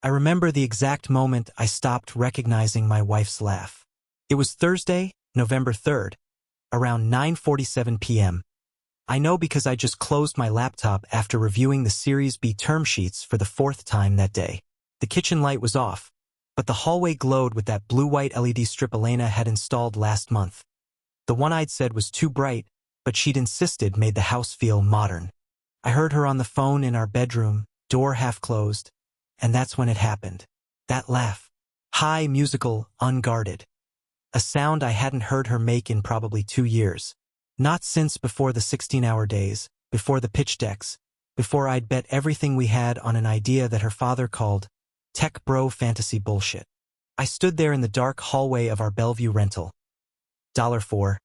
I remember the exact moment I stopped recognizing my wife's laugh. It was Thursday, November 3rd, around 9:47 p.m. I know because I just closed my laptop after reviewing the Series B term sheets for the fourth time that day. The kitchen light was off, but the hallway glowed with that blue-white LED strip Elena had installed last month. The one I'd said was too bright, but she'd insisted made the house feel modern. I heard her on the phone in our bedroom, door half closed, and that's when it happened. That laugh. High, musical, unguarded. A sound I hadn't heard her make in probably 2 years. Not since before the 16-hour days, before the pitch decks, before I'd bet everything we had on an idea that her father called tech bro fantasy bullshit. I stood there in the dark hallway of our Bellevue rental. $4,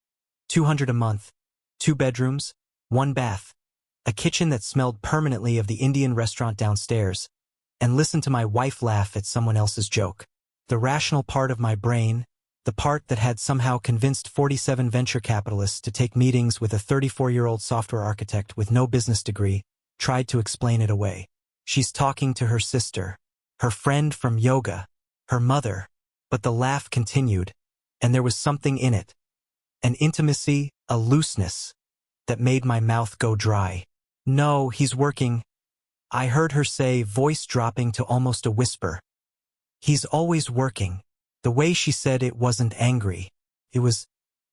$200 a month, 2 bedrooms, 1 bath, a kitchen that smelled permanently of the Indian restaurant downstairs, and listened to my wife laugh at someone else's joke. The rational part of my brain, the part that had somehow convinced 47 venture capitalists to take meetings with a 34-year-old software architect with no business degree, tried to explain it away. She's talking to her sister, her friend from yoga, her mother, but the laugh continued, and there was something in it. An intimacy, a looseness, that made my mouth go dry. No, he's working. I heard her say, voice dropping to almost a whisper. He's always working. The way she said it wasn't angry. It was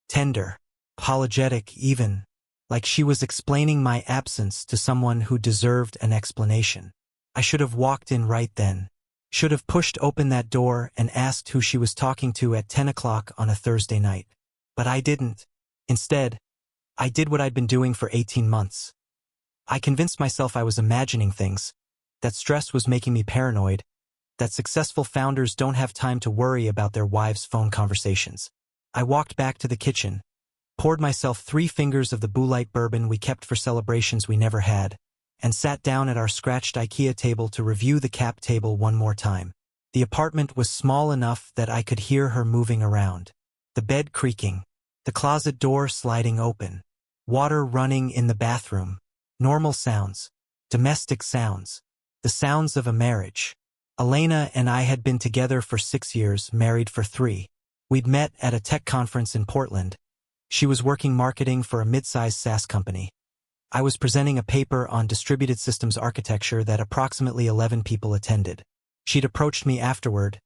tender, apologetic even, like she was explaining my absence to someone who deserved an explanation. I should have walked in right then. Should have pushed open that door and asked who she was talking to at 10 o'clock on a Thursday night. But I didn't. Instead, I did what I'd been doing for 18 months. I convinced myself I was imagining things, that stress was making me paranoid, that successful founders don't have time to worry about their wives' phone conversations. I walked back to the kitchen, poured myself 3 fingers of the Blue Light bourbon we kept for celebrations we never had, and sat down at our scratched IKEA table to review the cap table one more time. The apartment was small enough that I could hear her moving around. The bed creaking, the closet door sliding open, water running in the bathroom, normal sounds, domestic sounds, the sounds of a marriage. Elena and I had been together for 6 years, married for 3. We'd met at a tech conference in Portland. She was working marketing for a mid-sized SaaS company. I was presenting a paper on distributed systems architecture that approximately 11 people attended. She'd approached me afterward,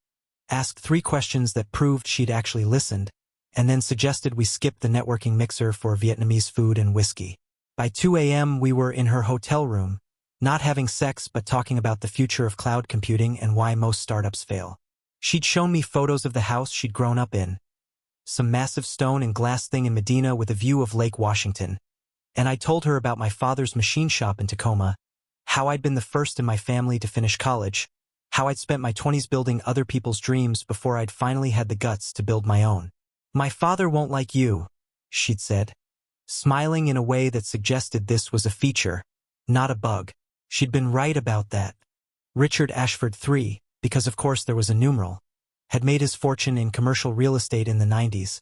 asked 3 questions that proved she'd actually listened, and then suggested we skip the networking mixer for Vietnamese food and whiskey. By 2 a.m. we were in her hotel room, not having sex but talking about the future of cloud computing and why most startups fail. She'd shown me photos of the house she'd grown up in, some massive stone and glass thing in Medina with a view of Lake Washington, and I told her about my father's machine shop in Tacoma, how I'd been the first in my family to finish college, how I'd spent my 20s building other people's dreams before I'd finally had the guts to build my own. My father won't like you, she'd said, smiling in a way that suggested this was a feature, not a bug. She'd been right about that. Richard Ashford III, because of course there was a numeral, had made his fortune in commercial real estate in the 90s,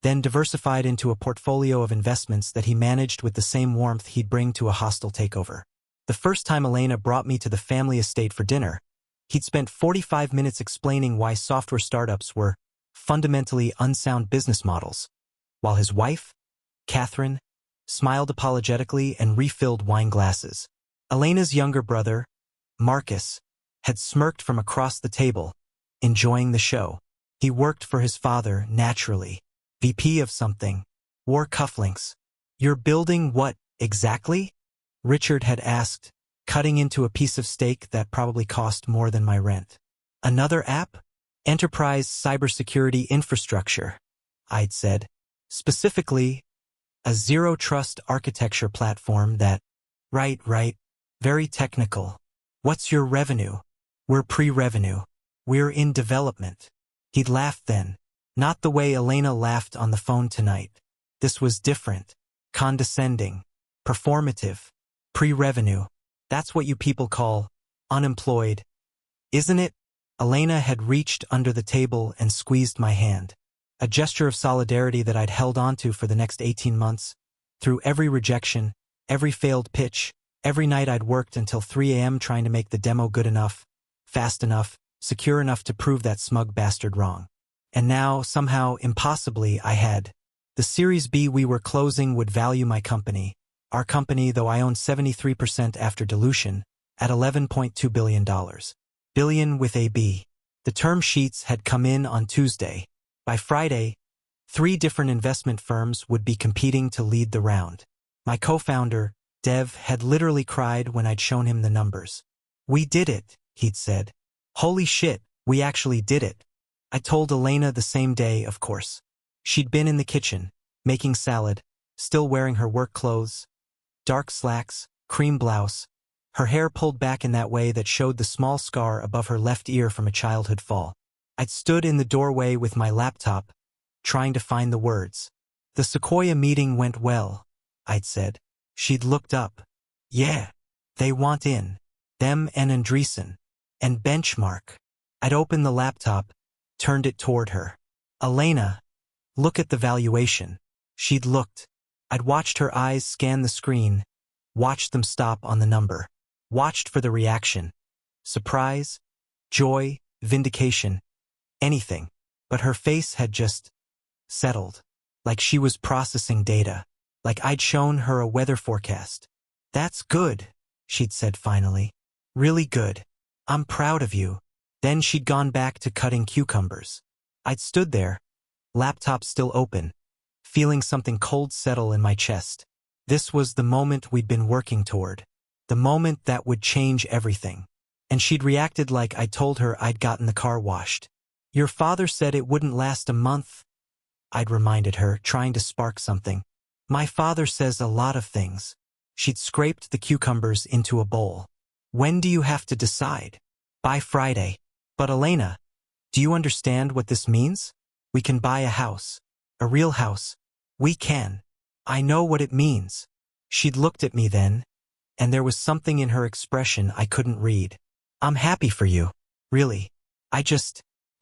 then diversified into a portfolio of investments that he managed with the same warmth he'd bring to a hostile takeover. The first time Elena brought me to the family estate for dinner, he'd spent 45 minutes explaining why software startups were fundamentally unsound business models, while his wife, Catherine, smiled apologetically and refilled wine glasses. Elena's younger brother, Marcus, had smirked from across the table, enjoying the show. He worked for his father, naturally. VP of something. Wore cufflinks. You're building what, exactly? Richard had asked, cutting into a piece of steak that probably cost more than my rent. Another app? Enterprise cybersecurity infrastructure, I'd said. Specifically, a zero-trust architecture platform that… Right. Very technical. What's your revenue? We're pre-revenue. We're in development. He'd laughed then. Not the way Elena laughed on the phone tonight. This was different. Condescending. Performative. Pre-revenue. That's what you people call unemployed, isn't it? Elena had reached under the table and squeezed my hand. A gesture of solidarity that I'd held onto for the next 18 months. Through every rejection, every failed pitch, every night I'd worked until 3 a.m. trying to make the demo good enough, fast enough, secure enough to prove that smug bastard wrong. And now, somehow, impossibly, I had. The Series B we were closing would value my company, our company though I own 73% after dilution, at $11.2 billion. Billion with a B. The term sheets had come in on Tuesday. By Friday, 3 different investment firms would be competing to lead the round. My co-founder, Dev, had literally cried when I'd shown him the numbers. "We did it," he'd said. "Holy shit, we actually did it." I told Elena the same day, of course. She'd been in the kitchen, making salad, still wearing her work clothes, dark slacks, cream blouse, her hair pulled back in that way that showed the small scar above her left ear from a childhood fall. I'd stood in the doorway with my laptop, trying to find the words. "The Sequoia meeting went well," I'd said. She'd looked up. "Yeah, they want in. Them and Andreessen. And Benchmark." I'd opened the laptop, turned it toward her. "Elena, look at the valuation." She'd looked. I'd watched her eyes scan the screen, watched them stop on the number, watched for the reaction. Surprise, joy, vindication, anything. But her face had just settled, like she was processing data, like I'd shown her a weather forecast. "That's good," she'd said finally. "Really good. I'm proud of you." Then she'd gone back to cutting cucumbers. I'd stood there, laptop still open, feeling something cold settle in my chest. This was the moment we'd been working toward. The moment that would change everything. And she'd reacted like I told her I'd gotten the car washed. "Your father said it wouldn't last a month," I'd reminded her, trying to spark something. "My father says a lot of things." She'd scraped the cucumbers into a bowl. "When do you have to decide?" "By Friday." "But Elena, do you understand what this means? We can buy a house. A real house. We can." "I know what it means." She'd looked at me then, and there was something in her expression I couldn't read. "I'm happy for you. Really. I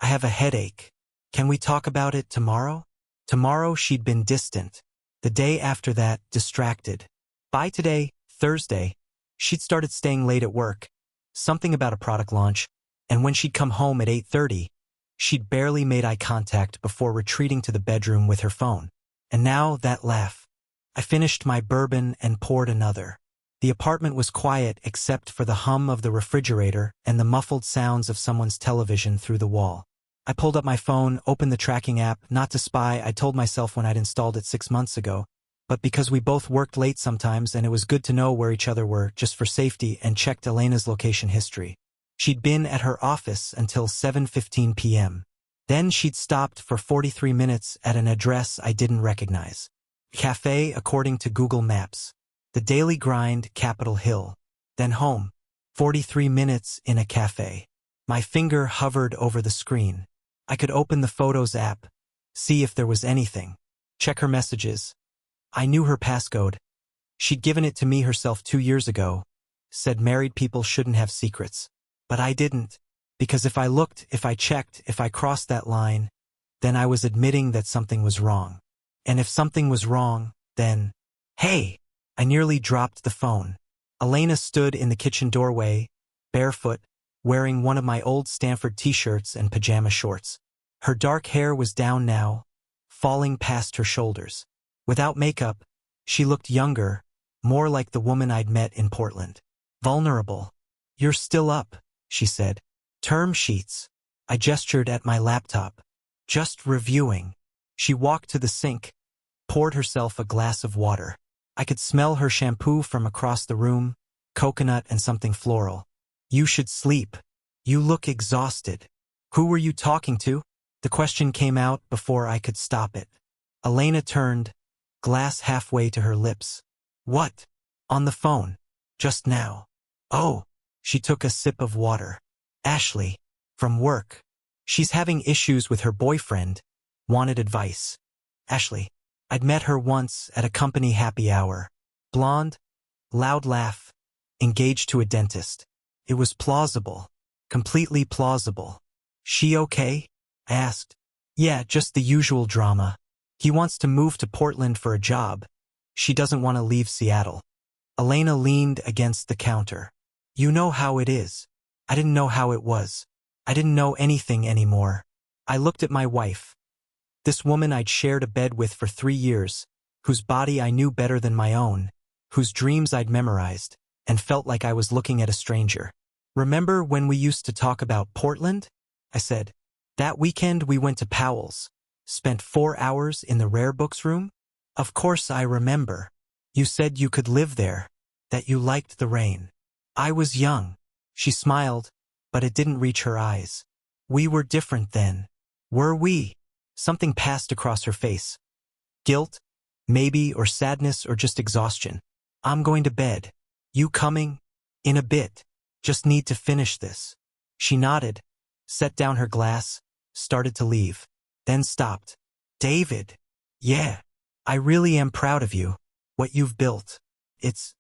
have a headache. Can we talk about it tomorrow?" Tomorrow she'd been distant. The day after that, distracted. By today, Thursday, she'd started staying late at work. Something about a product launch, and when she'd come home at 8:30, she'd barely made eye contact before retreating to the bedroom with her phone. And now that laugh. I finished my bourbon and poured another. The apartment was quiet except for the hum of the refrigerator and the muffled sounds of someone's television through the wall. I pulled up my phone, opened the tracking app, not to spy, I told myself when I'd installed it 6 months ago, but because we both worked late sometimes and it was good to know where each other were, just for safety, and checked Elena's location history. She'd been at her office until 7:15 p.m. Then she'd stopped for 43 minutes at an address I didn't recognize. Café according to Google Maps. The Daily Grind, Capitol Hill. Then home. 43 minutes in a café. My finger hovered over the screen. I could open the Photos app, see if there was anything, check her messages. I knew her passcode. She'd given it to me herself 2 years ago, said married people shouldn't have secrets. But I didn't, because if I looked, if I checked, if I crossed that line, then I was admitting that something was wrong. And if something was wrong, then, hey, I nearly dropped the phone. Elena stood in the kitchen doorway, barefoot, wearing one of my old Stanford t-shirts and pajama shorts. Her dark hair was down now, falling past her shoulders. Without makeup, she looked younger, more like the woman I'd met in Portland. Vulnerable. "You're still up," she said. "Term sheets." I gestured at my laptop. "Just reviewing." She walked to the sink, poured herself a glass of water. I could smell her shampoo from across the room, coconut and something floral. "You should sleep. You look exhausted." "Who were you talking to?" The question came out before I could stop it. Elena turned, glass halfway to her lips. "What?" "On the phone. Just now." "Oh." She took a sip of water. "Ashley. From work. She's having issues with her boyfriend. Wanted advice." Ashley. I'd met her once at a company happy hour. Blonde, loud laugh, engaged to a dentist. It was plausible. Completely plausible. "She okay?" I asked. "Yeah, just the usual drama. He wants to move to Portland for a job. She doesn't want to leave Seattle." Elena leaned against the counter. "You know how it is. I didn't know how it was. I didn't know anything anymore. I looked at my wife. This woman I'd shared a bed with for 3 years, whose body I knew better than my own, whose dreams I'd memorized, and felt like I was looking at a stranger. "Remember when we used to talk about Portland?" I said. "That weekend we went to Powell's, spent 4 hours in the rare books room?" "Of course I remember. You said you could live there, that you liked the rain." I was young. She smiled, but it didn't reach her eyes. "We were different then. Were we?" Something passed across her face. Guilt, maybe, or sadness, or just exhaustion. "I'm going to bed. You coming?" "In a bit. Just need to finish this." She nodded, set down her glass, started to leave, then stopped. "David." "Yeah. I really am proud of you. What you've built. It's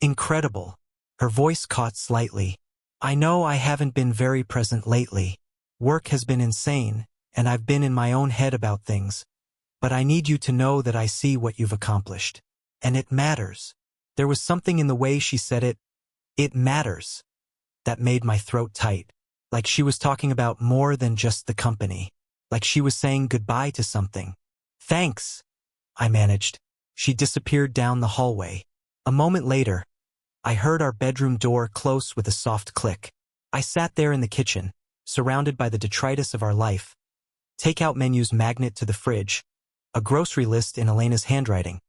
incredible." Her voice caught slightly. "I know I haven't been very present lately. Work has been insane, and I've been in my own head about things. But I need you to know that I see what you've accomplished. And it matters." There was something in the way she said it. "It matters." That made my throat tight. Like she was talking about more than just the company. Like she was saying goodbye to something. "Thanks," I managed. She disappeared down the hallway. A moment later, I heard our bedroom door close with a soft click. I sat there in the kitchen, surrounded by the detritus of our life. Takeout menus magnet to the fridge, a grocery list in Elena's handwriting,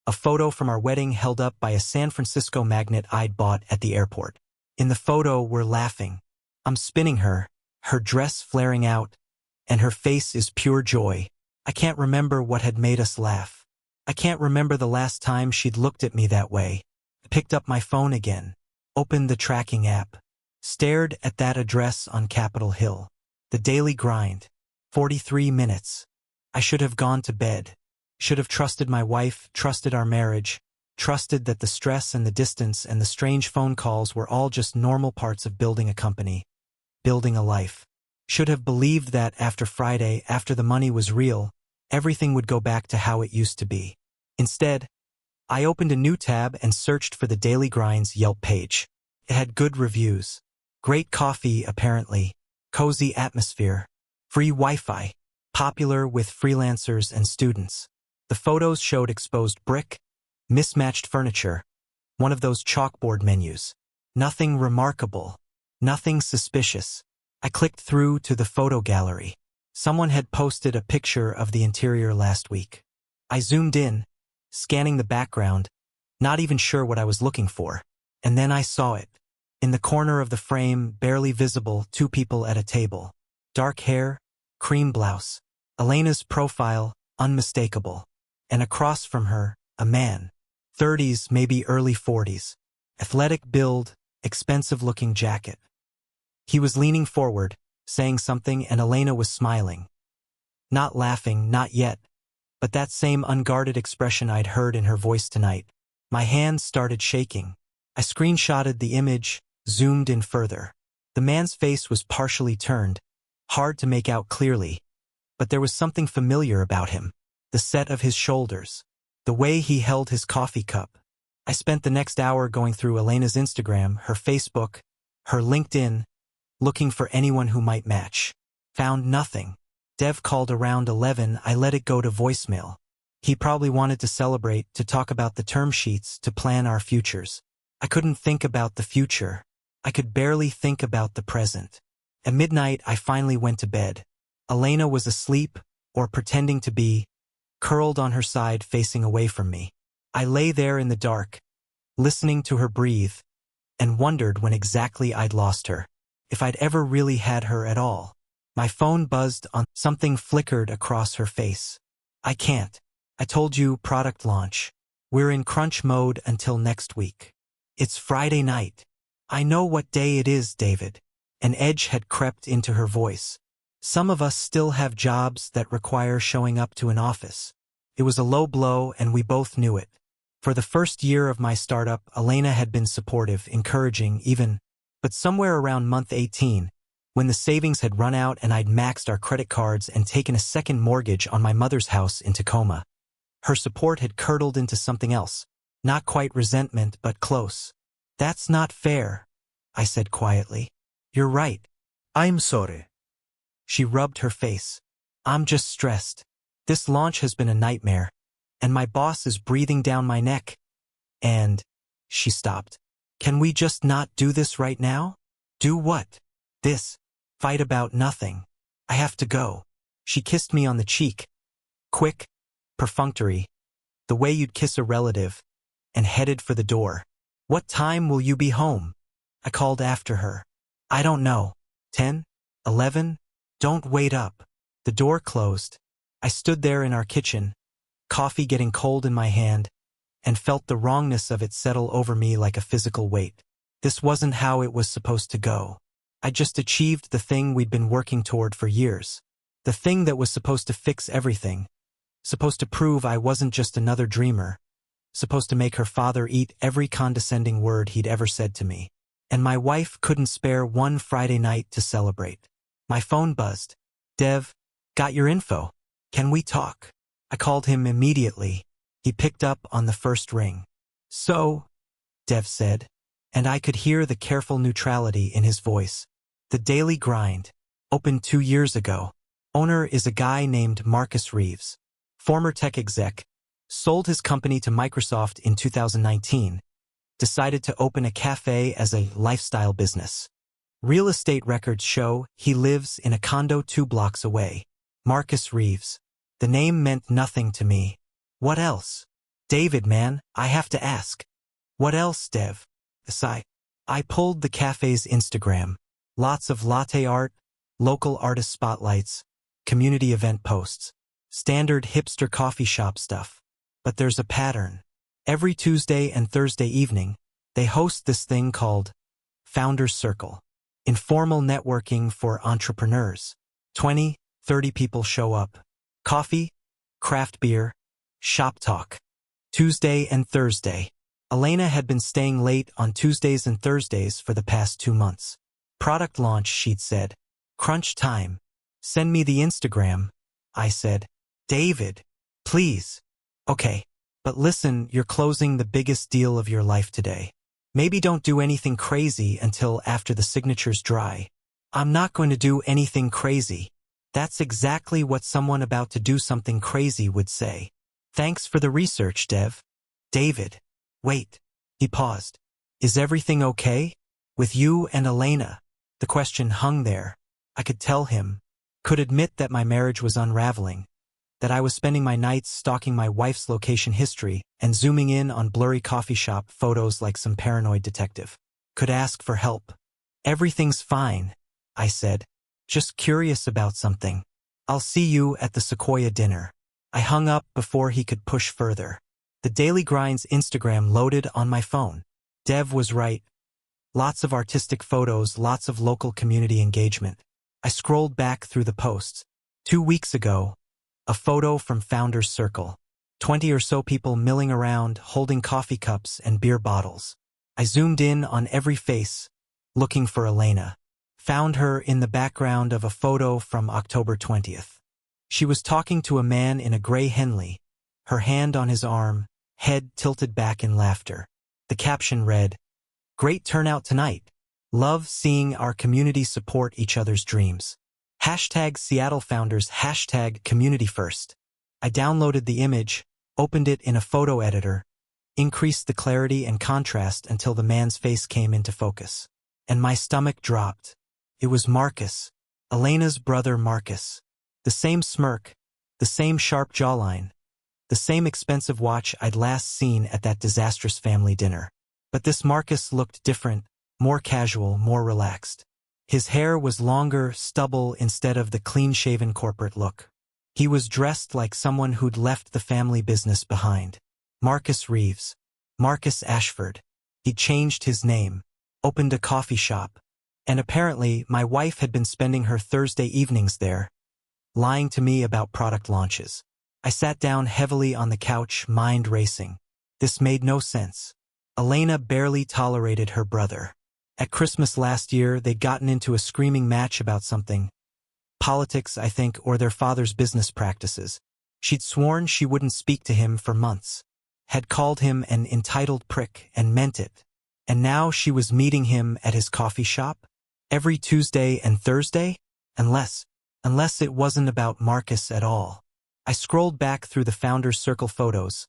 a photo from our wedding held up by a San Francisco magnet I'd bought at the airport. In the photo, we're laughing. I'm spinning her, her dress flaring out, and her face is pure joy. I can't remember what had made us laugh. I can't remember the last time she'd looked at me that way. I picked up my phone again, opened the tracking app, stared at that address on Capitol Hill. The daily grind. 43 minutes. I should have gone to bed. Should have trusted my wife, trusted our marriage, trusted that the stress and the distance and the strange phone calls were all just normal parts of building a company, building a life. Should have believed that after Friday, after the money was real, everything would go back to how it used to be. Instead, I opened a new tab and searched for the Daily Grind's Yelp page. It had good reviews. Great coffee, apparently. Cozy atmosphere. Free Wi-Fi. Popular with freelancers and students. The photos showed exposed brick, mismatched furniture, one of those chalkboard menus. Nothing remarkable. Nothing suspicious. I clicked through to the photo gallery. Someone had posted a picture of the interior last week. I zoomed in, scanning the background, not even sure what I was looking for. And then I saw it. In the corner of the frame, barely visible, 2 people at a table. Dark hair, cream blouse. Elena's profile, unmistakable. And across from her, a man. 30s, maybe early 40s. Athletic build, expensive-looking jacket. He was leaning forward, saying something, and Elena was smiling. Not laughing, not yet, but that same unguarded expression I'd heard in her voice tonight. My hands started shaking. I screenshotted the image, zoomed in further. The man's face was partially turned, hard to make out clearly, but there was something familiar about him. The set of his shoulders, the way he held his coffee cup. I spent the next hour going through Elena's Instagram, her Facebook, her LinkedIn, looking for anyone who might match. Found nothing. Dev called around 11. I let it go to voicemail. He probably wanted to celebrate, to talk about the term sheets, to plan our futures. I couldn't think about the future. I could barely think about the present. At midnight, I finally went to bed. Elena was asleep, or pretending to be, curled on her side facing away from me. I lay there in the dark, listening to her breathe, and wondered when exactly I'd lost her. If I'd ever really had her at all. My phone buzzed on. Something flickered across her face. I can't. I told you, product launch. We're in crunch mode until next week. It's Friday night. I know what day it is, David. An edge had crept into her voice. Some of us still have jobs that require showing up to an office. It was a low blow, and we both knew it. For the first year of my startup, Elena had been supportive, encouraging, even, but somewhere around month 18, when the savings had run out and I'd maxed our credit cards and taken a second mortgage on my mother's house in Tacoma, her support had curdled into something else. Not quite resentment, but close. That's not fair, I said quietly. You're right. I'm sorry. She rubbed her face. I'm just stressed. This launch has been a nightmare, and my boss is breathing down my neck. And she stopped. Can we just not do this right now? Do what? This. Fight about nothing. I have to go. She kissed me on the cheek. Quick, perfunctory, the way you'd kiss a relative, and headed for the door. What time will you be home? I called after her. I don't know. 10? 11? Don't wait up. The door closed. I stood there in our kitchen, coffee getting cold in my hand, and felt the wrongness of it settle over me like a physical weight. This wasn't how it was supposed to go. I just achieved the thing we'd been working toward for years. The thing that was supposed to fix everything. Supposed to prove I wasn't just another dreamer. Supposed to make her father eat every condescending word he'd ever said to me. And my wife couldn't spare one Friday night to celebrate. My phone buzzed. Dev, got your info. Can we talk? I called him immediately. He picked up on the first ring. So, Dev said, and I could hear the careful neutrality in his voice. The Daily Grind, opened 2 years ago. Owner is a guy named Marcus Reeves. Former tech exec, sold his company to Microsoft in 2019, decided to open a cafe as a lifestyle business. Real estate records show he lives in a condo 2 blocks away. Marcus Reeves. The name meant nothing to me. What else? David, man, I have to ask. What else, Dev? Aside. I pulled the cafe's Instagram. Lots of latte art, local artist spotlights, community event posts. Standard hipster coffee shop stuff. But there's a pattern. Every Tuesday and Thursday evening, they host this thing called Founders Circle. Informal networking for entrepreneurs. 20, 30 people show up. Coffee, craft beer, shop talk. Tuesday and Thursday. Elena had been staying late on Tuesdays and Thursdays for the past 2 months. Product launch, she'd said. Crunch time. Send me the Instagram. I said. David, please. Okay, but listen, you're closing the biggest deal of your life today. Maybe don't do anything crazy until after the signatures dry. I'm not going to do anything crazy. That's exactly what someone about to do something crazy would say. Thanks for the research, Dev. David. Wait. He paused. Is everything okay? With you and Elena? The question hung there. I could tell him. Could admit that my marriage was unraveling. That I was spending my nights stalking my wife's location history and zooming in on blurry coffee shop photos like some paranoid detective. Could ask for help. Everything's fine, I said. Just curious about something. I'll see you at the Sequoia dinner. I hung up before he could push further. The Daily Grind's Instagram loaded on my phone. Dev was right. Lots of artistic photos, lots of local community engagement. I scrolled back through the posts. 2 weeks ago, a photo from Founders Circle. 20 or so people milling around, holding coffee cups and beer bottles. I zoomed in on every face, looking for Elena. Found her in the background of a photo from October 20th. She was talking to a man in a gray Henley, her hand on his arm, head tilted back in laughter. The caption read, "Great turnout tonight. Love seeing our community support each other's dreams. Hashtag Seattle Founders, hashtag Community First." I downloaded the image, opened it in a photo editor, increased the clarity and contrast until the man's face came into focus. And my stomach dropped. It was Marcus, Elena's brother Marcus. The same smirk, the same sharp jawline, the same expensive watch I'd last seen at that disastrous family dinner. But this Marcus looked different, more casual, more relaxed. His hair was longer, stubble instead of the clean-shaven corporate look. He was dressed like someone who'd left the family business behind. Marcus Reeves. Marcus Ashford. He'd changed his name, opened a coffee shop, and apparently my wife had been spending her Thursday evenings there, lying to me about product launches. I sat down heavily on the couch, mind racing. This made no sense. Elena barely tolerated her brother. At Christmas last year, they'd gotten into a screaming match about something. Politics, I think, or their father's business practices. She'd sworn she wouldn't speak to him for months. Had called him an entitled prick and meant it. And now she was meeting him at his coffee shop? Every Tuesday and Thursday? Unless it wasn't about Marcus at all. I scrolled back through the Founder's Circle photos,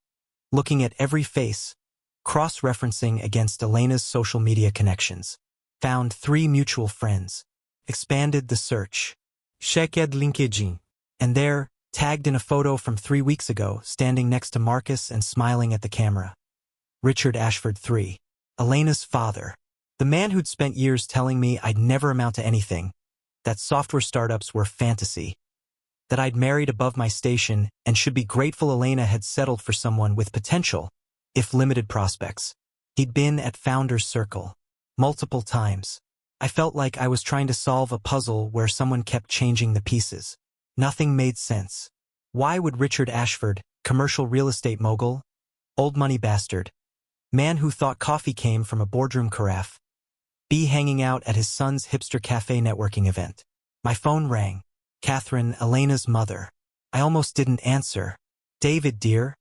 looking at every face, cross-referencing against Elena's social media connections. Found 3 mutual friends. Expanded the search. Checked LinkedIn. And there, tagged in a photo from 3 weeks ago, standing next to Marcus and smiling at the camera. Richard Ashford III. Elena's father. The man who'd spent years telling me I'd never amount to anything, that software startups were fantasy, that I'd married above my station and should be grateful Elena had settled for someone with potential, if limited prospects. He'd been at Founder's Circle multiple times. I felt like I was trying to solve a puzzle where someone kept changing the pieces. Nothing made sense. Why would Richard Ashford, commercial real estate mogul, old money bastard, man who thought coffee came from a boardroom carafe, be hanging out at his son's hipster cafe networking event? My phone rang. Catherine, Elena's mother. I almost didn't answer. David, dear.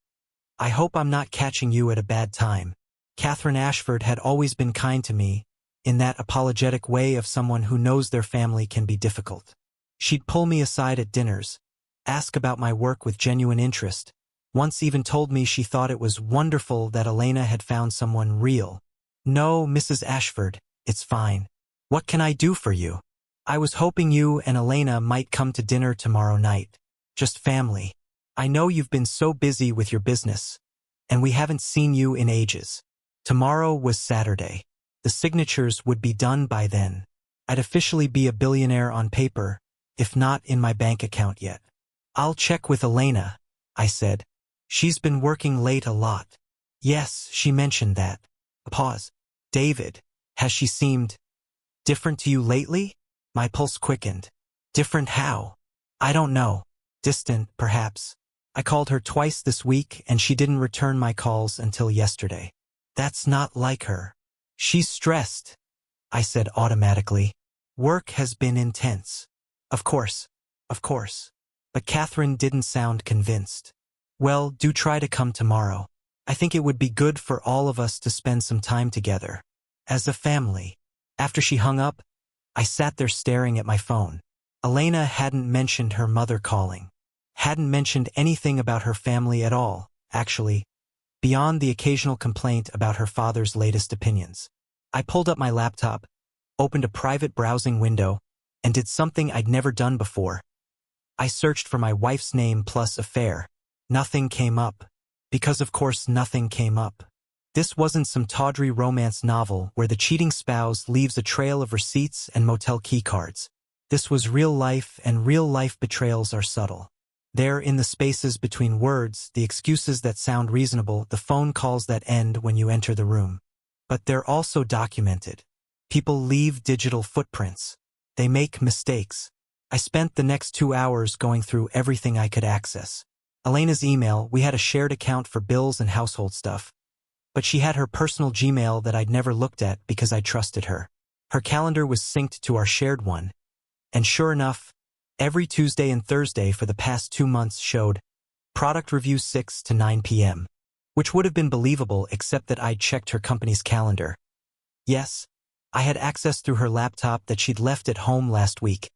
I hope I'm not catching you at a bad time. Catherine Ashford had always been kind to me, in that apologetic way of someone who knows their family can be difficult. She'd pull me aside at dinners, ask about my work with genuine interest, once even told me she thought it was wonderful that Elena had found someone real. No, Mrs. Ashford, it's fine. What can I do for you? I was hoping you and Elena might come to dinner tomorrow night. Just family. I know you've been so busy with your business, and we haven't seen you in ages. Tomorrow was Saturday. The signatures would be done by then. I'd officially be a billionaire on paper, if not in my bank account yet. I'll check with Elena, I said. She's been working late a lot. Yes, she mentioned that. A pause. David, has she seemed different to you lately? My pulse quickened. Different how? I don't know. Distant, perhaps. I called her twice this week and she didn't return my calls until yesterday. That's not like her. She's stressed, I said automatically. Work has been intense. Of course. But Catherine didn't sound convinced. Well, do try to come tomorrow. I think it would be good for all of us to spend some time together. As a family. After she hung up, I sat there staring at my phone. Elena hadn't mentioned her mother calling. Hadn't mentioned anything about her family at all, actually, beyond the occasional complaint about her father's latest opinions. I pulled up my laptop, opened a private browsing window, and did something I'd never done before. I searched for my wife's name plus affair. Nothing came up. Because of course nothing came up. This wasn't some tawdry romance novel where the cheating spouse leaves a trail of receipts and motel keycards. This was real life, and real life betrayals are subtle. There, in the spaces between words, the excuses that sound reasonable, the phone calls that end when you enter the room. But they're also documented. People leave digital footprints. They make mistakes. I spent the next 2 hours going through everything I could access. Elena's email, we had a shared account for bills and household stuff. But she had her personal Gmail that I'd never looked at because I trusted her. Her calendar was synced to our shared one. And sure enough, every Tuesday and Thursday for the past 2 months showed product review 6 to 9 p.m., which would have been believable except that I'd checked her company's calendar. Yes, I had access through her laptop that she'd left at home last week,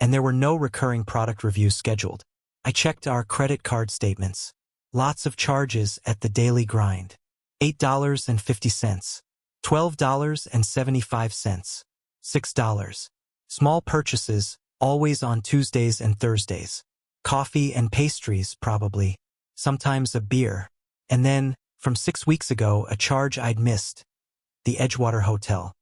and there were no recurring product reviews scheduled. I checked our credit card statements. Lots of charges at the daily grind. $8.50, $12.75, $6. Small purchases, always on Tuesdays and Thursdays. Coffee and pastries, probably. Sometimes a beer. And then, from 6 weeks ago, a charge I'd missed. The Edgewater Hotel.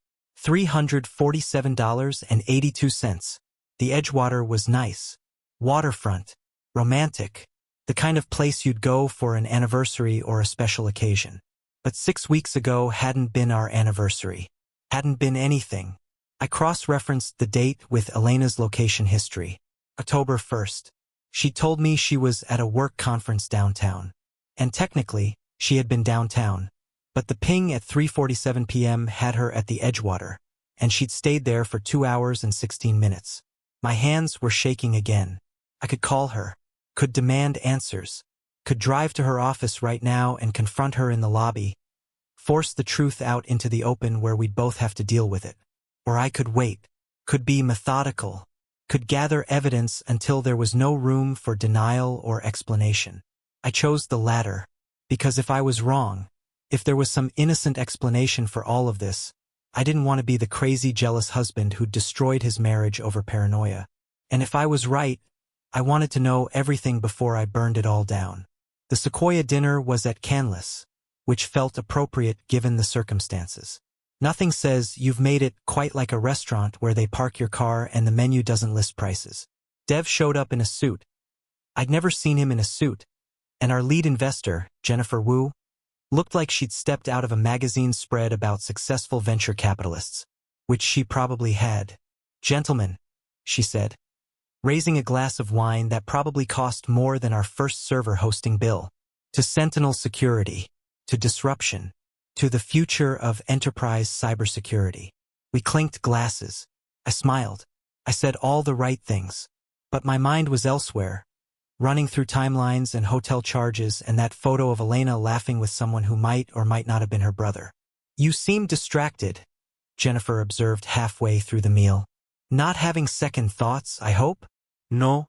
$347.82. The Edgewater was nice. Waterfront. Romantic. The kind of place you'd go for an anniversary or a special occasion. But 6 weeks ago hadn't been our anniversary. Hadn't been anything. I cross-referenced the date with Elena's location history. October 1st. She told me she was at a work conference downtown. And technically, she had been downtown. But the ping at 3:47 p.m. had her at the Edgewater, and she'd stayed there for 2 hours and 16 minutes. My hands were shaking again. I could call her. Could demand answers. Could drive to her office right now and confront her in the lobby. Force the truth out into the open where we'd both have to deal with it. Or I could wait. could be methodical, could gather evidence until there was no room for denial or explanation. I chose the latter, because if I was wrong, if there was some innocent explanation for all of this, I didn't want to be the crazy, jealous husband who destroyed his marriage over paranoia. And if I was right, I wanted to know everything before I burned it all down. The Sequoia dinner was at Canlis, which felt appropriate given the circumstances. Nothing says you've made it quite like a restaurant where they park your car and the menu doesn't list prices. Dev showed up in a suit. I'd never seen him in a suit, and our lead investor, Jennifer Wu, looked like she'd stepped out of a magazine spread about successful venture capitalists, which she probably had. "Gentlemen," she said, raising a glass of wine that probably cost more than our first server hosting bill, "to Sentinel Security, to disruption, to the future of enterprise cybersecurity." We clinked glasses. I smiled. I said all the right things, but my mind was elsewhere, running through timelines and hotel charges and that photo of Elena laughing with someone who might or might not have been her brother. "You seem distracted," Jennifer observed halfway through the meal. "Not having second thoughts, I hope?" No.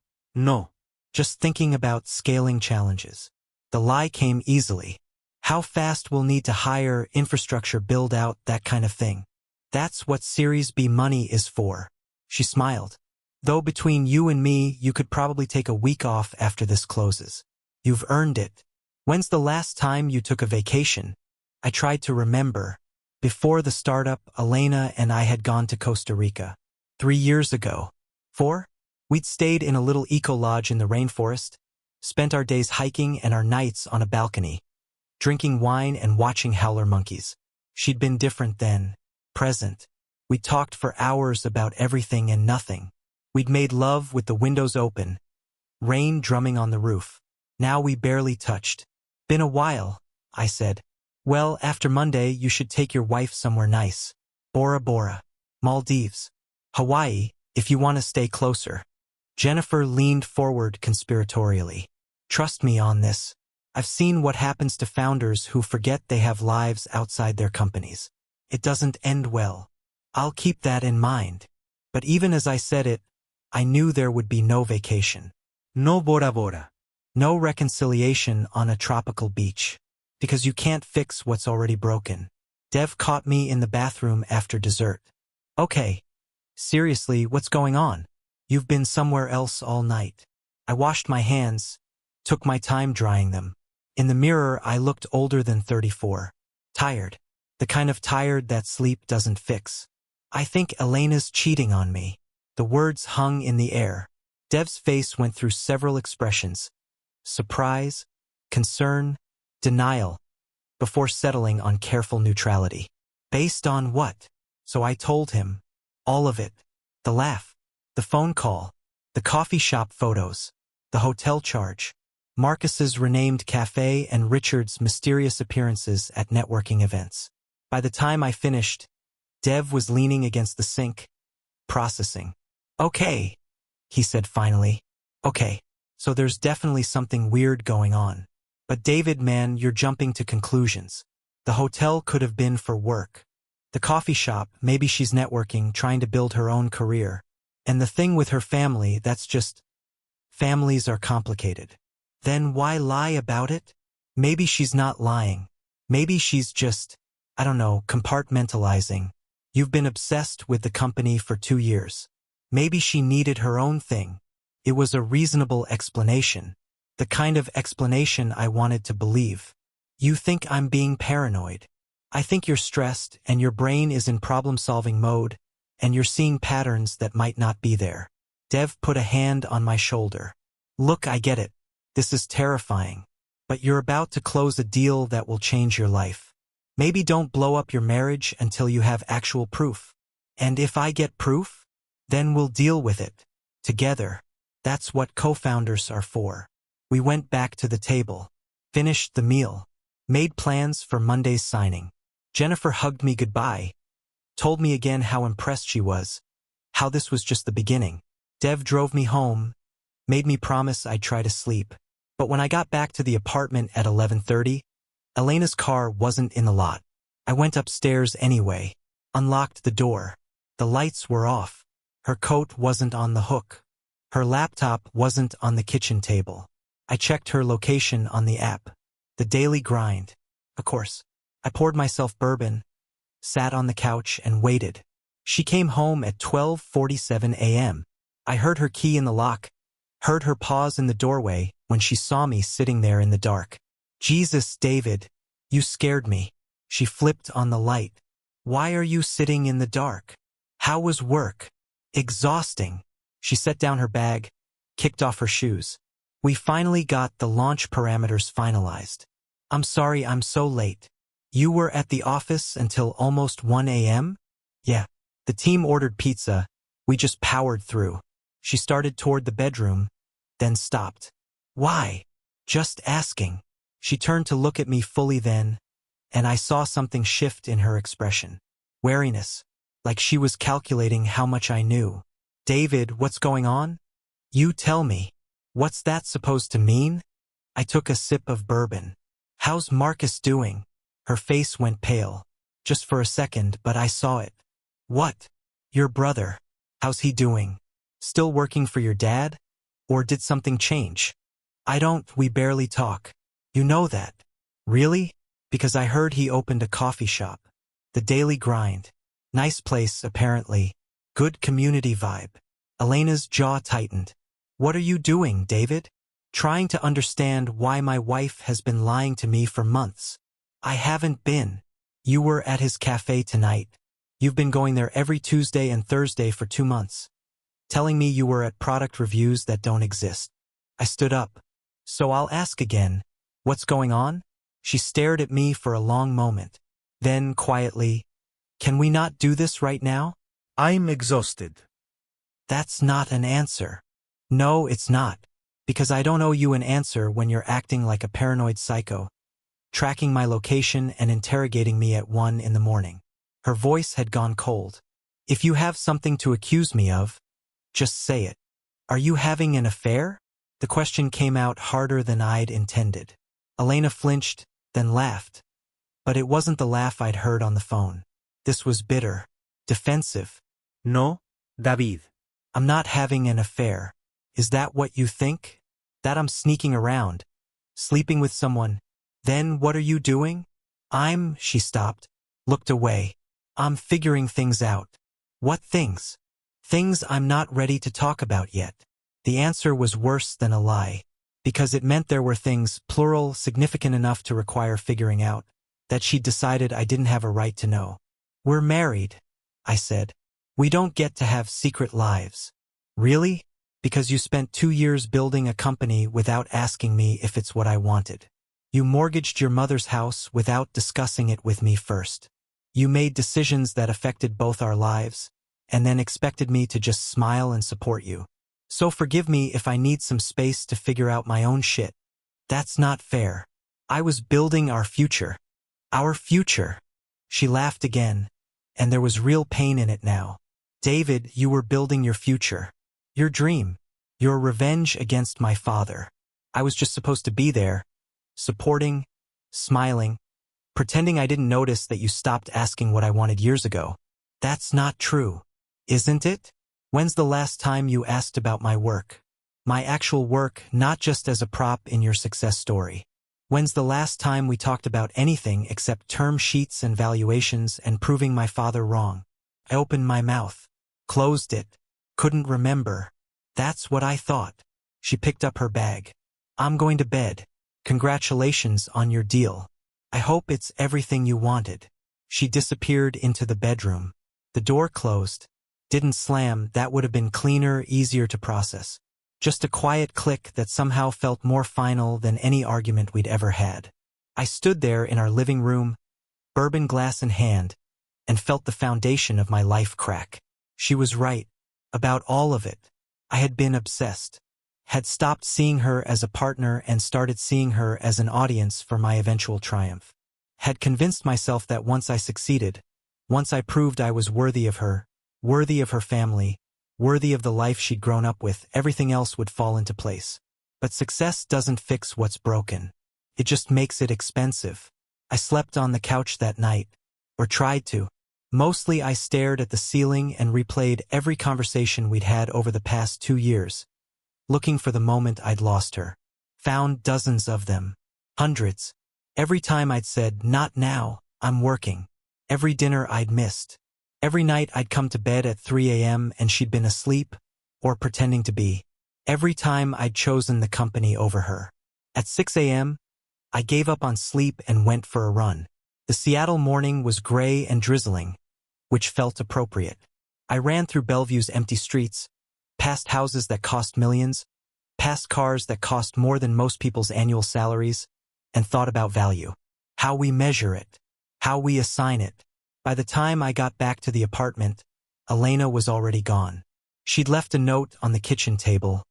Just thinking about scaling challenges." The lie came easily. "How fast we'll need to hire, infrastructure build out, that kind of thing. That's what Series B money is for." She smiled. "Though between you and me, you could probably take a week off after this closes. You've earned it. When's the last time you took a vacation?" I tried to remember. Before the startup, Elena and I had gone to Costa Rica. 3 years ago. 4? We'd stayed in a little eco-lodge in the rainforest, spent our days hiking and our nights on a balcony, drinking wine and watching howler monkeys. She'd been different then, present. We talked for hours about everything and nothing. We'd made love with the windows open, rain drumming on the roof. Now we barely touched. "Been a while," I said. "Well, after Monday you should take your wife somewhere nice. Bora Bora, Maldives, Hawaii, if you want to stay closer." Jennifer leaned forward conspiratorially. "Trust me on this. I've seen what happens to founders who forget they have lives outside their companies. It doesn't end well. I'll keep that in mind." But even as I said it, I knew there would be no vacation. No Bora Bora. No reconciliation on a tropical beach. Because you can't fix what's already broken. Dev caught me in the bathroom after dessert. "Okay. Seriously, what's going on? You've been somewhere else all night." I washed my hands, took my time drying them. In the mirror, I looked older than 34. Tired. The kind of tired that sleep doesn't fix. "I think Elena's cheating on me." The words hung in the air. Dev's face went through several expressions. Surprise, concern, denial, before settling on careful neutrality. "Based on what?" So I told him. All of it. The laugh, the phone call, the coffee shop photos, the hotel charge, Marcus's renamed café and Richard's mysterious appearances at networking events. By the time I finished, Dev was leaning against the sink, processing. "Okay," he said finally. "Okay, so there's definitely something weird going on. But David, man, you're jumping to conclusions. The hotel could have been for work. The coffee shop, maybe she's networking, trying to build her own career. And the thing with her family, that's just... Families are complicated. Then why lie about it? Maybe she's not lying. Maybe she's just, I don't know, compartmentalizing. You've been obsessed with the company for 2 years. Maybe she needed her own thing. It was a reasonable explanation. The kind of explanation I wanted to believe. You think I'm being paranoid. I think you're stressed and your brain is in problem-solving mode, and you're seeing patterns that might not be there." Dev put a hand on my shoulder. "Look, I get it. This is terrifying. But you're about to close a deal that will change your life. Maybe don't blow up your marriage until you have actual proof. And if I get proof, then we'll deal with it. Together. That's what co-founders are for." We went back to the table, finished the meal, made plans for Monday's signing. Jennifer hugged me goodbye, told me again how impressed she was, how this was just the beginning. Dev drove me home, made me promise I'd try to sleep. But when I got back to the apartment at 11:30, Elena's car wasn't in the lot. I went upstairs anyway, unlocked the door. The lights were off. Her coat wasn't on the hook. Her laptop wasn't on the kitchen table. I checked her location on the app. The daily grind. Of course. I poured myself bourbon, sat on the couch, and waited. She came home at 12:47 a.m. I heard her key in the lock, heard her pause in the doorway when she saw me sitting there in the dark. Jesus, David, you scared me. She flipped on the light. Why are you sitting in the dark? How was work? Exhausting. She set down her bag, kicked off her shoes. We finally got the launch parameters finalized. I'm sorry I'm so late. You were at the office until almost 1 a.m.? Yeah. The team ordered pizza. We just powered through. She started toward the bedroom, then stopped. Why? Just asking. She turned to look at me fully then, and I saw something shift in her expression. Wariness, like she was calculating how much I knew. David, what's going on? You tell me. What's that supposed to mean? I took a sip of bourbon. How's Marcus doing? Her face went pale. Just for a second, but I saw it. What? Your brother. How's he doing? Still working for your dad? Or did something change? We barely talk. You know that. Really? Because I heard he opened a coffee shop. The Daily Grind. Nice place, apparently. Good community vibe. Elena's jaw tightened. What are you doing, David? Trying to understand why my wife has been lying to me for months. I haven't been. You were at his cafe tonight. You've been going there every Tuesday and Thursday for 2 months. Telling me you were at product reviews that don't exist. I stood up. So I'll ask again. What's going on? She stared at me for a long moment. Then, quietly, can we not do this right now? I'm exhausted. That's not an answer. No, it's not. Because I don't owe you an answer when you're acting like a paranoid psycho, tracking my location and interrogating me at 1 in the morning. Her voice had gone cold. If you have something to accuse me of, just say it. Are you having an affair? The question came out harder than I'd intended. Elena flinched, then laughed. But it wasn't the laugh I'd heard on the phone. This was bitter, defensive. No, David. I'm not having an affair. Is that what you think? That I'm sneaking around, sleeping with someone? Then what are you doing? She stopped, looked away. I'm figuring things out. What things? Things I'm not ready to talk about yet. The answer was worse than a lie, because it meant there were things, plural, significant enough to require figuring out, that she'd decided I didn't have a right to know. We're married, I said. We don't get to have secret lives. Really? Because you spent 2 years building a company without asking me if it's what I wanted. You mortgaged your mother's house without discussing it with me first. You made decisions that affected both our lives, and then expected me to just smile and support you. So forgive me if I need some space to figure out my own shit. That's not fair. I was building our future. Our future. She laughed again, and there was real pain in it now. David, you were building your future. Your dream. Your revenge against my father. I was just supposed to be there, supporting, smiling, pretending I didn't notice that you stopped asking what I wanted years ago. That's not true, isn't it? When's the last time you asked about my work? My actual work, not just as a prop in your success story. When's the last time we talked about anything except term sheets and valuations and proving my father wrong? I opened my mouth, closed it, couldn't remember. That's what I thought. She picked up her bag. I'm going to bed. Congratulations on your deal. I hope it's everything you wanted. She disappeared into the bedroom. The door closed. Didn't slam, that would have been cleaner, easier to process. Just a quiet click that somehow felt more final than any argument we'd ever had. I stood there in our living room, bourbon glass in hand, and felt the foundation of my life crack. She was right. About all of it. I had been obsessed. Had stopped seeing her as a partner and started seeing her as an audience for my eventual triumph. Had convinced myself that once I succeeded, once I proved I was worthy of her family, worthy of the life she'd grown up with, everything else would fall into place. But success doesn't fix what's broken. It just makes it expensive. I slept on the couch that night, or tried to. Mostly I stared at the ceiling and replayed every conversation we'd had over the past 2 years, looking for the moment I'd lost her. Found dozens of them. Hundreds. Every time I'd said, "Not now, I'm working." Every dinner I'd missed. Every night I'd come to bed at 3 a.m. and she'd been asleep, or pretending to be. Every time I'd chosen the company over her. At 6 a.m., I gave up on sleep and went for a run. The Seattle morning was gray and drizzling, which felt appropriate. I ran through Bellevue's empty streets, past houses that cost millions, past cars that cost more than most people's annual salaries, and thought about value. How we measure it. How we assign it. By the time I got back to the apartment, Elena was already gone. She'd left a note on the kitchen table.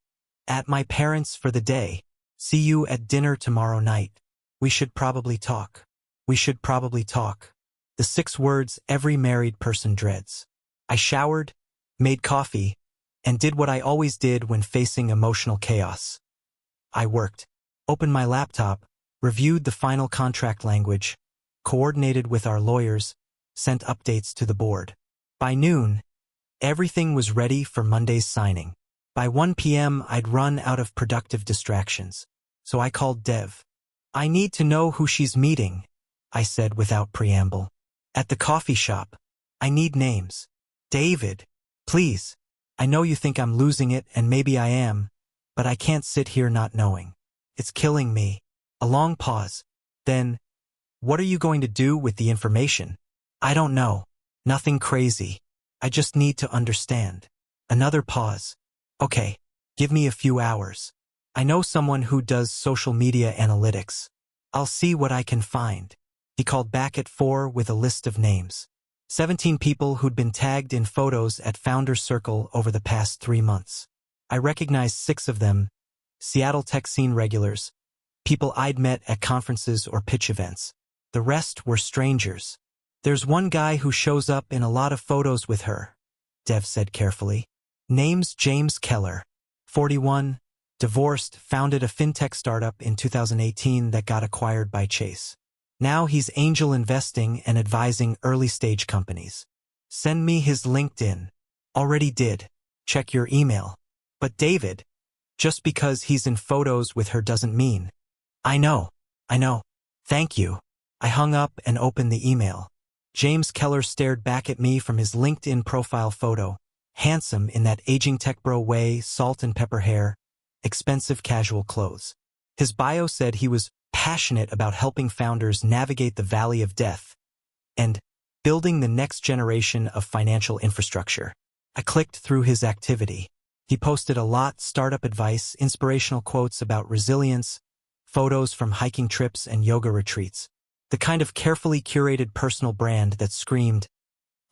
"At my parents' for the day. See you at dinner tomorrow night. We should probably talk. We should probably talk." The 6 words every married person dreads. I showered, made coffee, and did what I always did when facing emotional chaos. I worked, opened my laptop, reviewed the final contract language, coordinated with our lawyers, sent updates to the board. By noon, everything was ready for Monday's signing. By 1 p.m., I'd run out of productive distractions, so I called Dev. "I need to know who she's meeting," I said without preamble. "At the coffee shop. I need names. David, please. I know you think I'm losing it, and maybe I am, but I can't sit here not knowing. It's killing me." A long pause. Then, "What are you going to do with the information?" "I don't know. Nothing crazy. I just need to understand." Another pause. "Okay, give me a few hours. I know someone who does social media analytics. I'll see what I can find." He called back at 4 with a list of names. 17 people who'd been tagged in photos at Founders Circle over the past 3 months. I recognized 6 of them, Seattle tech scene regulars, people I'd met at conferences or pitch events. The rest were strangers. "There's one guy who shows up in a lot of photos with her," Dev said carefully. "Name's James Keller. 41, divorced, founded a fintech startup in 2018 that got acquired by Chase. Now he's angel investing and advising early-stage companies. Send me his LinkedIn." "Already did. Check your email." "But David, just because he's in photos with her doesn't mean." I know. Thank you." I hung up and opened the email. James Keller stared back at me from his LinkedIn profile photo, handsome in that aging tech bro way, salt and pepper hair, expensive casual clothes. His bio said he was passionate about helping founders navigate the valley of death and building the next generation of financial infrastructure. I clicked through his activity. He posted a lot: startup advice, inspirational quotes about resilience, photos from hiking trips and yoga retreats. The kind of carefully curated personal brand that screamed,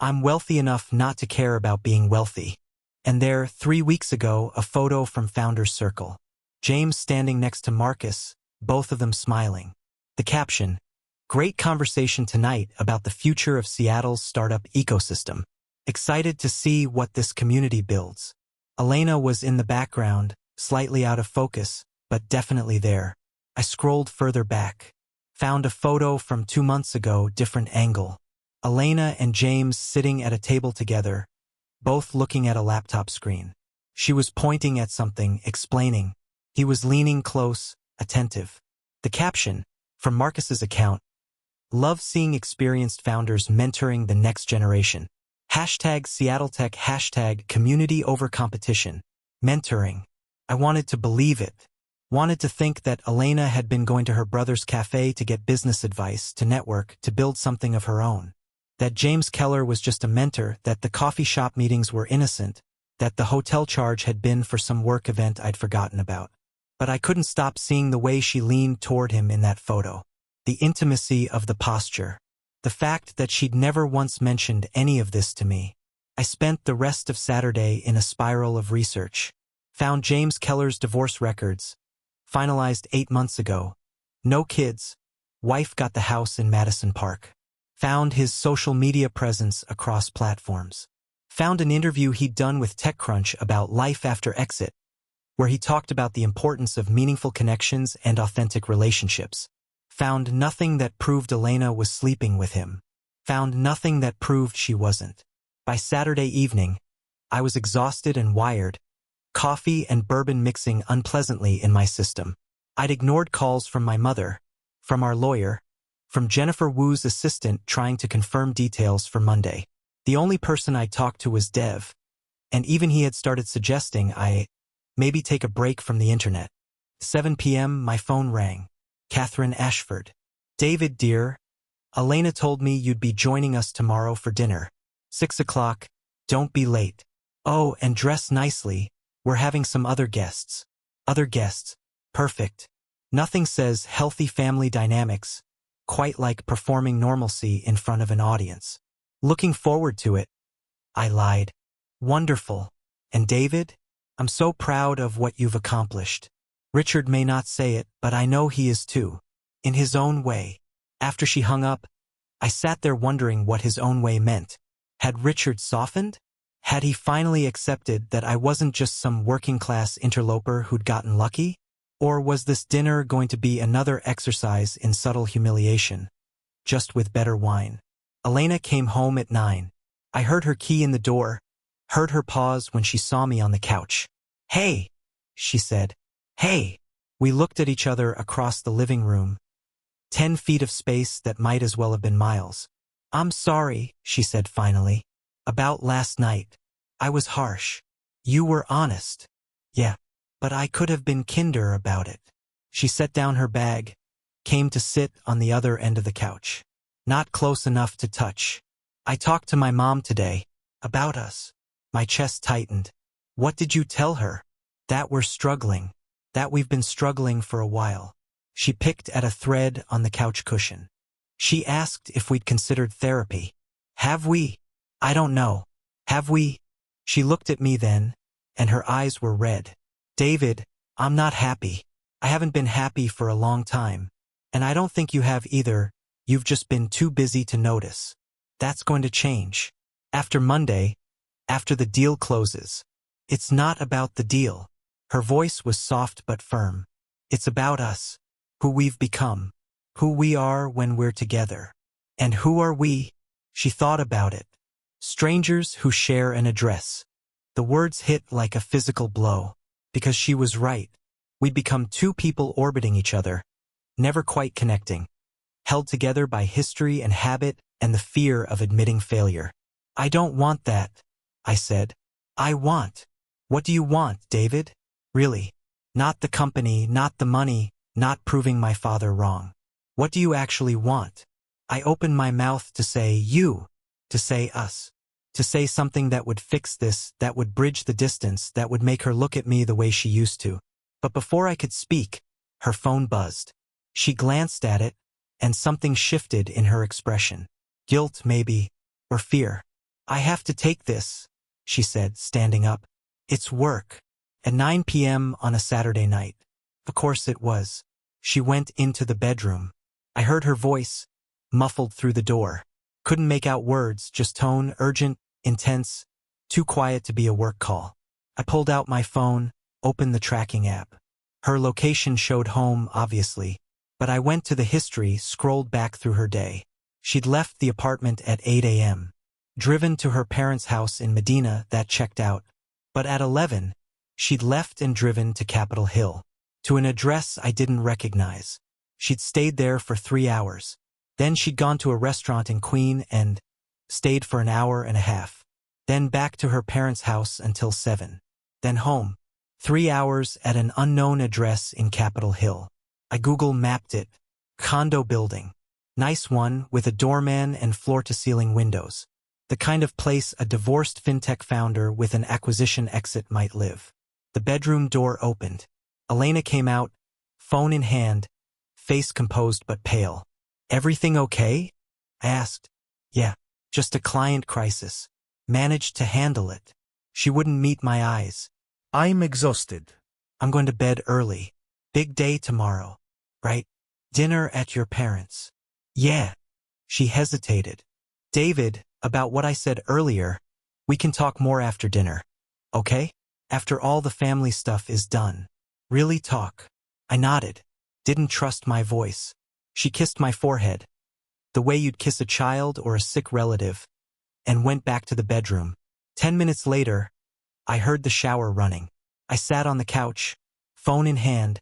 "I'm wealthy enough not to care about being wealthy." And there, 3 weeks ago, a photo from Founders Circle. James standing next to Marcus, both of them smiling. The caption, "Great conversation tonight about the future of Seattle's startup ecosystem. Excited to see what this community builds." Elena was in the background, slightly out of focus, but definitely there. I scrolled further back. Found a photo from 2 months ago, different angle. Elena and James sitting at a table together, both looking at a laptop screen. She was pointing at something, explaining. He was leaning close, attentive. The caption, from Marcus's account, "Love seeing experienced founders mentoring the next generation. Hashtag Seattle Tech, hashtag community over competition. Mentoring." I wanted to believe it. Wanted to think that Elena had been going to her brother's cafe to get business advice, to network, to build something of her own. That James Keller was just a mentor, that the coffee shop meetings were innocent, that the hotel charge had been for some work event I'd forgotten about. But I couldn't stop seeing the way she leaned toward him in that photo. The intimacy of the posture. The fact that she'd never once mentioned any of this to me. I spent the rest of Saturday in a spiral of research. Found James Keller's divorce records. Finalized 8 months ago. No kids. Wife got the house in Madison Park. Found his social media presence across platforms. Found an interview he'd done with TechCrunch about life after exit, where he talked about the importance of meaningful connections and authentic relationships. Found nothing that proved Elena was sleeping with him. Found nothing that proved she wasn't. By Saturday evening, I was exhausted and wired, coffee and bourbon mixing unpleasantly in my system. I'd ignored calls from my mother, from our lawyer, from Jennifer Wu's assistant trying to confirm details for Monday. The only person I talked to was Dev, and even he had started suggesting I maybe take a break from the internet. 7 p.m. my phone rang. Catherine Ashford. David, dear, Elena told me you'd be joining us tomorrow for dinner. 6 o'clock, don't be late. Oh, and dress nicely, we're having some other guests. Other guests, perfect. Nothing says healthy family dynamics quite like performing normalcy in front of an audience. Looking forward to it. I lied. Wonderful. And David? I'm so proud of what you've accomplished. Richard may not say it, but I know he is too. In his own way. After she hung up, I sat there wondering what his own way meant. Had Richard softened? Had he finally accepted that I wasn't just some working-class interloper who'd gotten lucky? Or was this dinner going to be another exercise in subtle humiliation, just with better wine? Elena came home at 9. I heard her key in the door, heard her pause when she saw me on the couch. Hey, she said. Hey. We looked at each other across the living room. 10 feet of space that might as well have been miles. I'm sorry, she said finally. About last night. I was harsh. You were honest. Yeah, but I could have been kinder about it. She set down her bag, came to sit on the other end of the couch. Not close enough to touch. I talked to my mom today. About us. My chest tightened. What did you tell her? That we're struggling. That we've been struggling for a while. She picked at a thread on the couch cushion. She asked if we'd considered therapy. Have we? I don't know. Have we? She looked at me then, and her eyes were red. David, I'm not happy. I haven't been happy for a long time. And I don't think you have either. You've just been too busy to notice. That's going to change. After Monday, after the deal closes. It's not about the deal. Her voice was soft but firm. It's about us. Who we've become. Who we are when we're together. And who are we? She thought about it. Strangers who share an address. The words hit like a physical blow. Because she was right. We'd become two people orbiting each other. Never quite connecting. Held together by history and habit and the fear of admitting failure. I don't want that, I said. I want. What do you want, David? Really? Not the company, not the money, not proving my father wrong. What do you actually want? I opened my mouth to say you, to say us, to say something that would fix this, that would bridge the distance, that would make her look at me the way she used to. But before I could speak, her phone buzzed. She glanced at it, and something shifted in her expression. Guilt, maybe, or fear. I have to take this, she said, standing up. It's work. At 9 p.m. on a Saturday night. Of course it was. She went into the bedroom. I heard her voice, muffled through the door. Couldn't make out words, just tone, urgent, intense, too quiet to be a work call. I pulled out my phone, opened the tracking app. Her location showed home, obviously, but I went to the history, scrolled back through her day. She'd left the apartment at 8 a.m. Driven to her parents' house in Medina, that checked out. But at 11, she'd left and driven to Capitol Hill, to an address I didn't recognize. She'd stayed there for 3 hours. Then she'd gone to a restaurant in Queen and stayed for an hour and a half. Then back to her parents' house until 7. Then home. 3 hours at an unknown address in Capitol Hill. I Google mapped it. Condo building. Nice one with a doorman and floor-to-ceiling windows. The kind of place a divorced fintech founder with an acquisition exit might live. The bedroom door opened. Elena came out, phone in hand, face composed but pale. Everything okay? I asked. Yeah, just a client crisis. Managed to handle it. She wouldn't meet my eyes. I'm exhausted. I'm going to bed early. Big day tomorrow. Right? Dinner at your parents'. Yeah. She hesitated. David, about what I said earlier, we can talk more after dinner. Okay? After all the family stuff is done. Really talk. I nodded. Didn't trust my voice. She kissed my forehead. the way you'd kiss a child or a sick relative, and went back to the bedroom. 10 minutes later, I heard the shower running. I sat on the couch, phone in hand,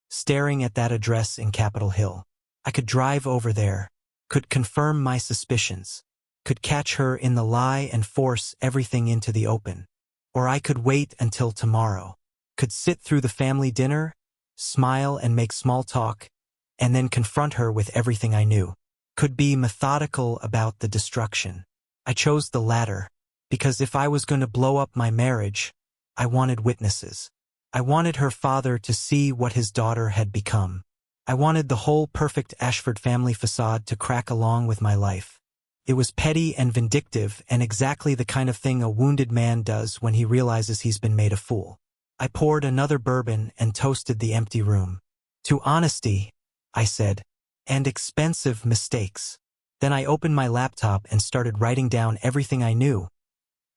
staring at that address in Capitol Hill. I could drive over there, could confirm my suspicions, could catch her in the lie and force everything into the open. Or I could wait until tomorrow, could sit through the family dinner, smile and make small talk, and then confront her with everything I knew. Could be methodical about the destruction. I chose the latter, because if I was going to blow up my marriage, I wanted witnesses. I wanted her father to see what his daughter had become. I wanted the whole perfect Ashford family facade to crack along with my life. It was petty and vindictive and exactly the kind of thing a wounded man does when he realizes he's been made a fool. I poured another bourbon and toasted the empty room. To honesty, I said, and expensive mistakes. Then I opened my laptop and started writing down everything I knew,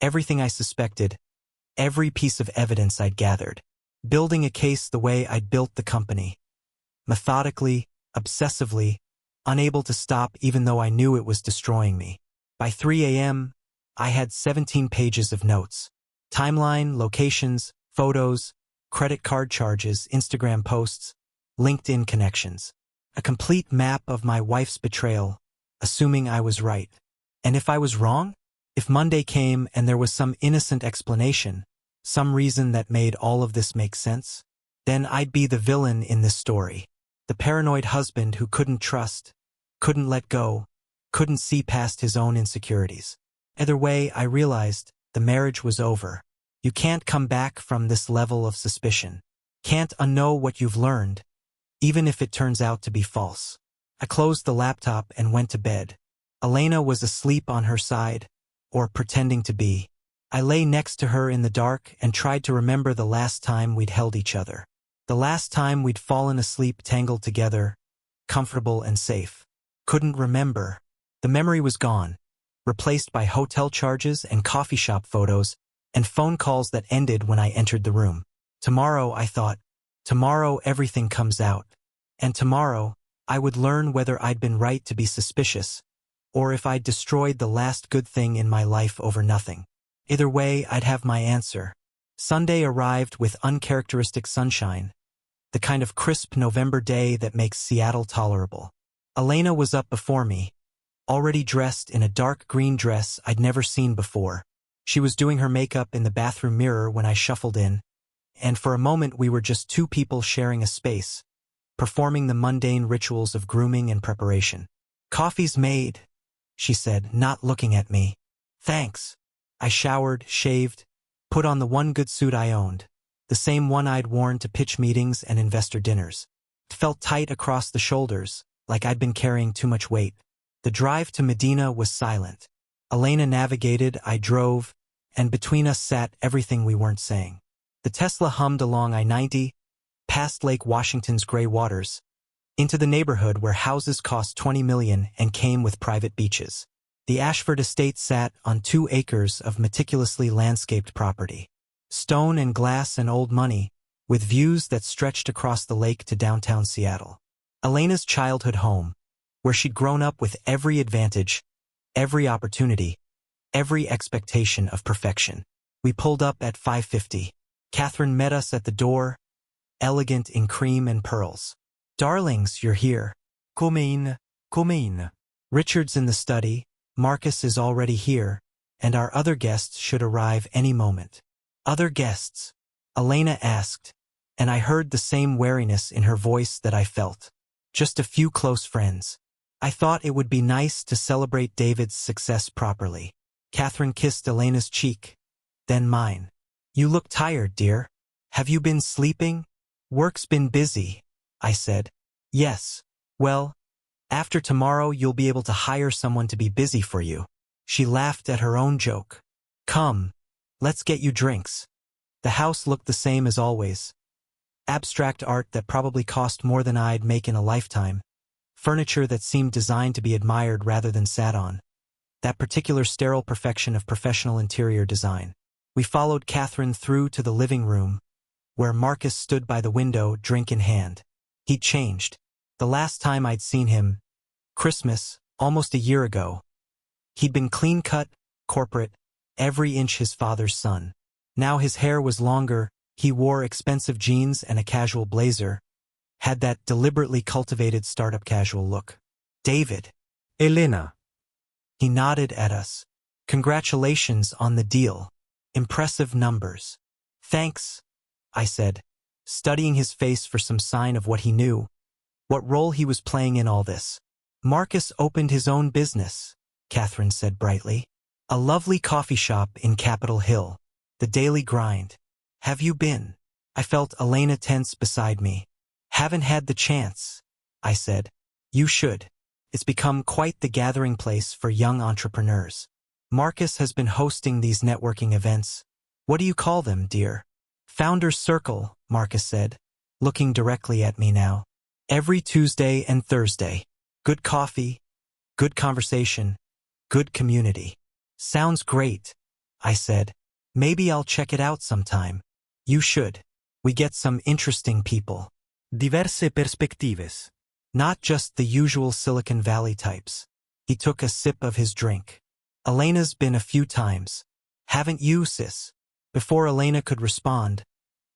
everything I suspected, every piece of evidence I'd gathered, building a case the way I'd built the company. Methodically, obsessively, unable to stop even though I knew it was destroying me. By 3 a.m., I had 17 pages of notes. Timeline, locations, photos, credit card charges, Instagram posts, LinkedIn connections. A complete map of my wife's betrayal, assuming I was right. And if I was wrong? If Monday came and there was some innocent explanation, some reason that made all of this make sense, then I'd be the villain in this story. The paranoid husband who couldn't trust, couldn't let go, couldn't see past his own insecurities. Either way, I realized the marriage was over. You can't come back from this level of suspicion. Can't unknow what you've learned, even if it turns out to be false. I closed the laptop and went to bed. Elena was asleep on her side, or pretending to be. I lay next to her in the dark and tried to remember the last time we'd held each other. The last time we'd fallen asleep tangled together, comfortable and safe. Couldn't remember. The memory was gone, replaced by hotel charges and coffee shop photos and phone calls that ended when I entered the room. Tomorrow, I thought, tomorrow everything comes out. And tomorrow, I would learn whether I'd been right to be suspicious, or if I'd destroyed the last good thing in my life over nothing. Either way, I'd have my answer. Sunday arrived with uncharacteristic sunshine, the kind of crisp November day that makes Seattle tolerable. Elena was up before me, already dressed in a dark green dress I'd never seen before. She was doing her makeup in the bathroom mirror when I shuffled in, and for a moment we were just two people sharing a space, performing the mundane rituals of grooming and preparation. "Coffee's made," she said, not looking at me. "Thanks." I showered, shaved, put on the one good suit I owned, the same one I'd worn to pitch meetings and investor dinners. It felt tight across the shoulders, like I'd been carrying too much weight. The drive to Medina was silent. Elena navigated, I drove, and between us sat everything we weren't saying. The Tesla hummed along I-90, past Lake Washington's gray waters, into the neighborhood where houses cost $20 million and came with private beaches. The Ashford estate sat on 2 acres of meticulously landscaped property. Stone and glass and old money, with views that stretched across the lake to downtown Seattle. Elena's childhood home, where she'd grown up with every advantage, every opportunity, every expectation of perfection. We pulled up at 5:50. Catherine met us at the door, elegant in cream and pearls. "Darlings, you're here." Come in, come in. Richard's in the study, Marcus is already here, and our other guests should arrive any moment. "Other guests?" Elena asked, and I heard the same wariness in her voice that I felt. "Just a few close friends." I thought it would be nice to celebrate David's success properly. Catherine kissed Elena's cheek, then mine. "You look tired, dear. Have you been sleeping?" "Work's been busy," I said. "Yes. Well, after tomorrow you'll be able to hire someone to be busy for you." She laughed at her own joke. "Come, let's get you drinks." The house looked the same as always. Abstract art that probably cost more than I'd make in a lifetime. Furniture that seemed designed to be admired rather than sat on. That particular sterile perfection of professional interior design. We followed Catherine through to the living room, where Marcus stood by the window, drink in hand. He'd changed. The last time I'd seen him, Christmas, almost a year ago. He'd been clean-cut, corporate, every inch his father's son. Now his hair was longer, he wore expensive jeans and a casual blazer, had that deliberately cultivated startup casual look. David. Elena. He nodded at us. Congratulations on the deal. Impressive numbers. Thanks, I said, studying his face for some sign of what he knew, what role he was playing in all this. Marcus opened his own business, Catherine said brightly. A lovely coffee shop in Capitol Hill. The daily grind. Have you been? I felt Elena tense beside me. Haven't had the chance, I said. You should. It's become quite the gathering place for young entrepreneurs. Marcus has been hosting these networking events. What do you call them, dear? Founder's Circle, Marcus said, looking directly at me now. Every Tuesday and Thursday. Good coffee, good conversation, good community. Sounds great, I said. Maybe I'll check it out sometime. You should. We get some interesting people. Diverse perspectives. Not just the usual Silicon Valley types. He took a sip of his drink. Elena's been a few times. Haven't you, sis? Before Elena could respond,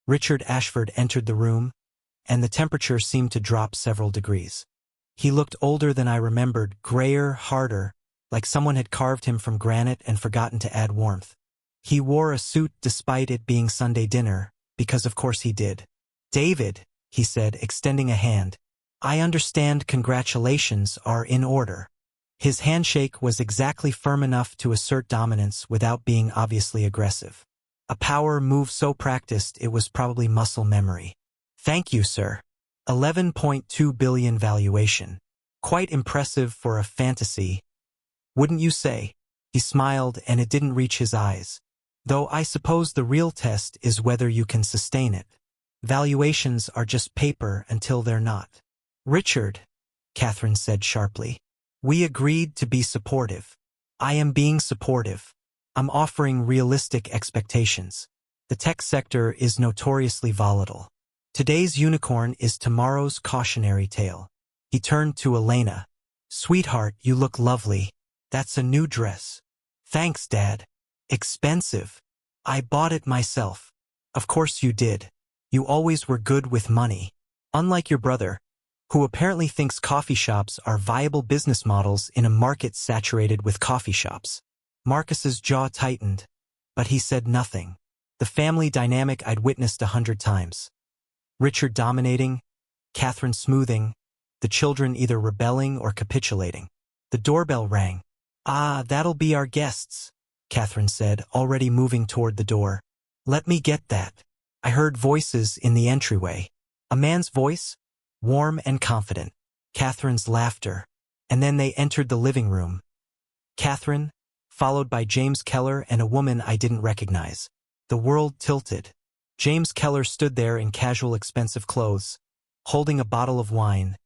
Richard Ashford entered the room, and the temperature seemed to drop several degrees. He looked older than I remembered, grayer, harder, like someone had carved him from granite and forgotten to add warmth. He wore a suit despite it being Sunday dinner, because of course he did. David, he said, extending a hand. I understand congratulations are in order. His handshake was exactly firm enough to assert dominance without being obviously aggressive. A power move so practiced it was probably muscle memory. Thank you, sir. 11.2 billion valuation. Quite impressive for a fantasy. Wouldn't you say? He smiled and it didn't reach his eyes. Though I suppose the real test is whether you can sustain it. Valuations are just paper until they're not. Richard, Catherine said sharply. We agreed to be supportive. I am being supportive. I'm offering realistic expectations. The tech sector is notoriously volatile. Today's unicorn is tomorrow's cautionary tale. He turned to Elena. Sweetheart, you look lovely. That's a new dress. Thanks, Dad. Expensive. I bought it myself. Of course you did. You always were good with money. Unlike your brother, who apparently thinks coffee shops are viable business models in a market saturated with coffee shops. Marcus's jaw tightened, but he said nothing. The family dynamic I'd witnessed 100 times. Richard dominating, Catherine smoothing, the children either rebelling or capitulating. The doorbell rang. Ah, that'll be our guests, Catherine said, already moving toward the door. Let me get that. I heard voices in the entryway. A man's voice, warm and confident. Catherine's laughter. And then they entered the living room. Catherine, followed by James Keller and a woman I didn't recognize. The world tilted. James Keller stood there in casual expensive clothes, holding a bottle of wine,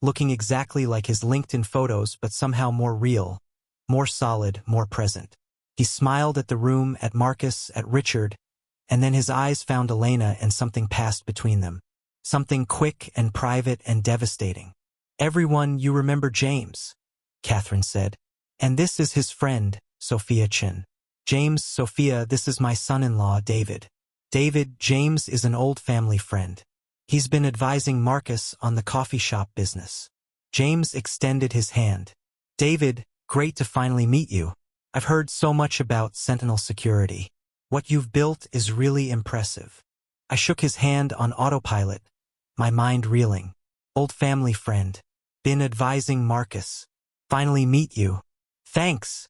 looking exactly like his LinkedIn photos but somehow more real, more solid, more present. He smiled at the room, at Marcus, at Richard, and then his eyes found Elena and something passed between them. Something quick and private and devastating. Everyone, you remember James, Catherine said. And this is his friend, Sophia Chin. James, Sophia, this is my son-in-law, David. David, James is an old family friend. He's been advising Marcus on the coffee shop business. James extended his hand. David, great to finally meet you. I've heard so much about Sentinel Security. What you've built is really impressive. I shook his hand on autopilot, my mind reeling. Old family friend. Been advising Marcus. Finally meet you. Thanks,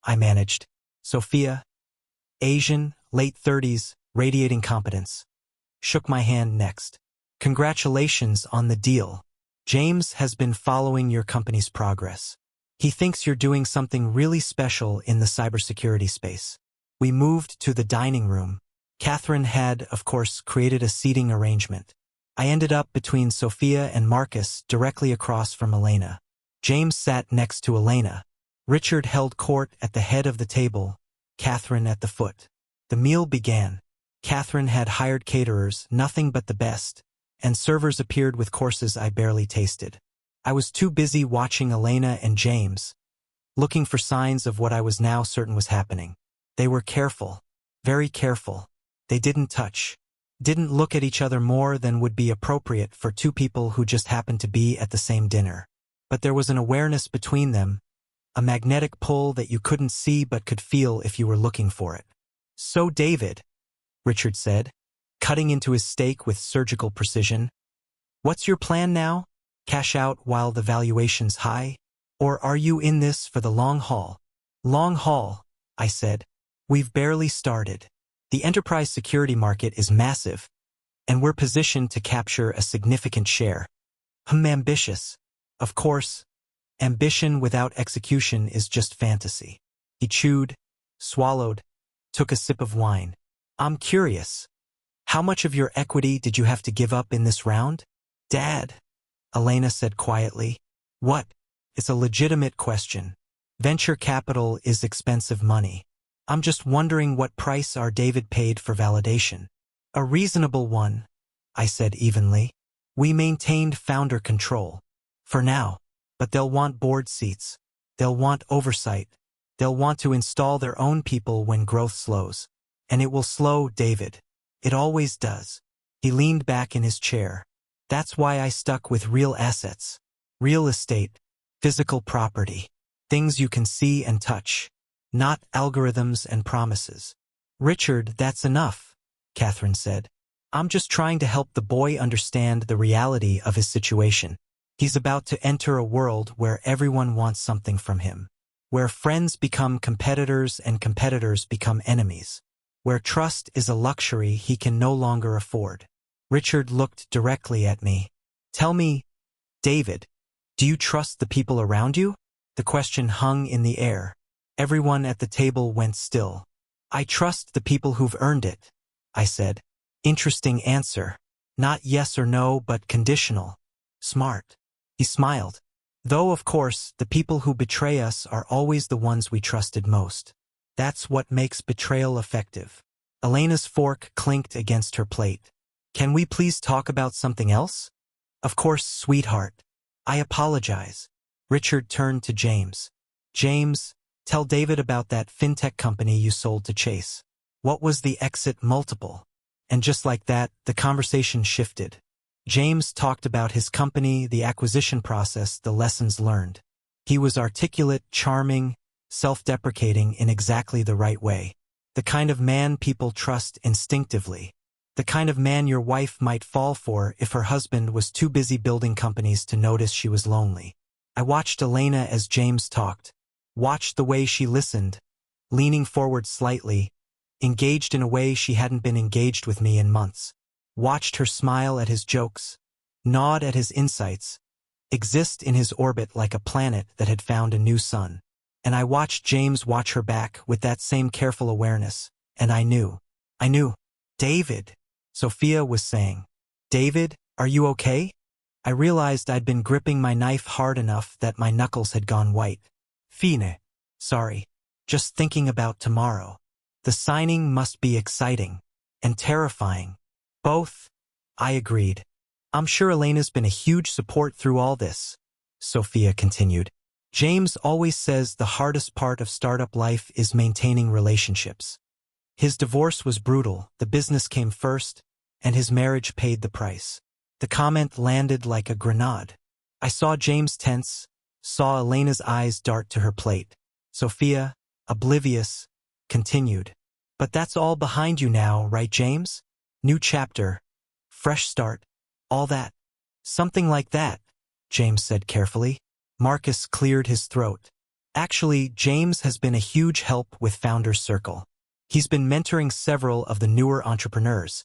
I managed. Sophia, Asian, late 30s, radiating competence. Shook my hand next. Congratulations on the deal. James has been following your company's progress. He thinks you're doing something really special in the cybersecurity space. We moved to the dining room. Catherine had, of course, created a seating arrangement. I ended up between Sophia and Marcus, directly across from Elena. James sat next to Elena. Richard held court at the head of the table, Catherine at the foot. The meal began. Catherine had hired caterers, nothing but the best, and servers appeared with courses I barely tasted. I was too busy watching Elena and James, looking for signs of what I was now certain was happening. They were careful, very careful. They didn't touch, didn't look at each other more than would be appropriate for two people who just happened to be at the same dinner. But there was an awareness between them, a magnetic pull that you couldn't see but could feel if you were looking for it. "So David," Richard said, cutting into his steak with surgical precision, "what's your plan now? Cash out while the valuation's high? Or are you in this for the long haul?" "Long haul," I said. "We've barely started. The enterprise security market is massive, and we're positioned to capture a significant share. Ambitious. Of course, ambition without execution is just fantasy." He chewed, swallowed, took a sip of wine. "I'm curious. How much of your equity did you have to give up in this round?" "Dad," Elena said quietly. "What?" "It's a legitimate question. Venture capital is expensive money. I'm just wondering what price our David paid for validation." "A reasonable one," I said evenly. "We maintained founder control. For now. But they'll want board seats. They'll want oversight. They'll want to install their own people when growth slows. And it will slow, David. It always does." He leaned back in his chair. "That's why I stuck with real assets. Real estate. Physical property. Things you can see and touch. Not algorithms and promises." "Richard, that's enough," Catherine said. "I'm just trying to help the boy understand the reality of his situation. He's about to enter a world where everyone wants something from him. Where friends become competitors and competitors become enemies. Where trust is a luxury he can no longer afford." Richard looked directly at me. "Tell me, David, do you trust the people around you?" The question hung in the air. Everyone at the table went still. "I trust the people who've earned it," I said. "Interesting answer. Not yes or no, but conditional. Smart." He smiled. "Though, of course, the people who betray us are always the ones we trusted most. That's what makes betrayal effective." Elena's fork clinked against her plate. "Can we please talk about something else?" "Of course, sweetheart. I apologize." Richard turned to James. "James, tell David about that fintech company you sold to Chase. What was the exit multiple?" And just like that, the conversation shifted. James talked about his company, the acquisition process, the lessons learned. He was articulate, charming, self-deprecating in exactly the right way. The kind of man people trust instinctively. The kind of man your wife might fall for if her husband was too busy building companies to notice she was lonely. I watched Elena as James talked. Watched the way she listened, leaning forward slightly, engaged in a way she hadn't been engaged with me in months. Watched her smile at his jokes, nod at his insights, exist in his orbit like a planet that had found a new sun. And I watched James watch her back with that same careful awareness, and I knew. "David," Sophia was saying. "David, are you okay?" I realized I'd been gripping my knife hard enough that my knuckles had gone white. "Fine. Sorry. Just thinking about tomorrow. The signing must be exciting. And terrifying. Both." I agreed. "I'm sure Elena's been a huge support through all this," Sophia continued. "James always says the hardest part of startup life is maintaining relationships. His divorce was brutal, the business came first, and his marriage paid the price." The comment landed like a grenade. I saw James tense, saw Elena's eyes dart to her plate. Sophia, oblivious, continued. "But that's all behind you now, right, James? New chapter, fresh start, all that." "Something like that," James said carefully. Marcus cleared his throat. "Actually, James has been a huge help with Founders Circle. He's been mentoring several of the newer entrepreneurs,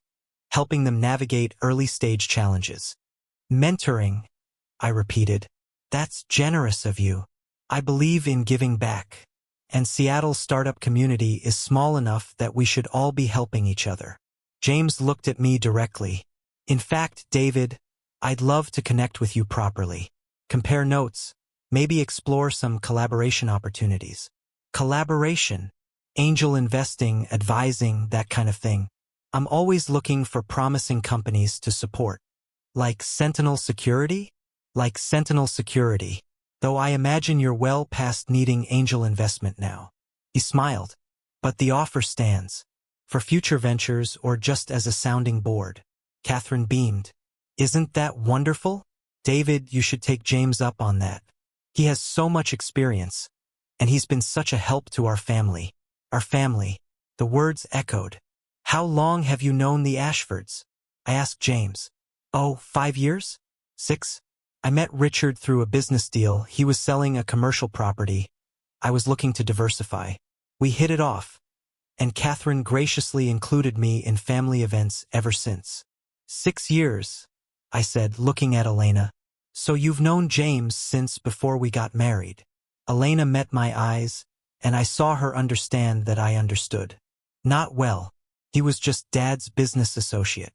helping them navigate early-stage challenges." "Mentoring," I repeated. "That's generous of you. I believe in giving back. And Seattle's startup community is small enough that we should all be helping each other." James looked at me directly. "In fact, David, I'd love to connect with you properly. Compare notes, maybe explore some collaboration opportunities." "Collaboration? Angel investing, advising, that kind of thing. I'm always looking for promising companies to support." "Like Sentinel Security?" Like Sentinel Security. Though I imagine you're well past needing angel investment now. He smiled. But the offer stands. For future ventures or just as a sounding board. Catherine beamed. Isn't that wonderful? David, you should take James up on that. He has so much experience. And he's been such a help to our family. Our family. The words echoed. How long have you known the Ashfords? I asked James. Oh, 5 years? 6? I met Richard through a business deal. He was selling a commercial property. I was looking to diversify. We hit it off. And Catherine graciously included me in family events ever since. 6 years, I said, looking at Elena. So you've known James since before we got married. Elena met my eyes, and I saw her understand that I understood. Not well. He was just Dad's business associate.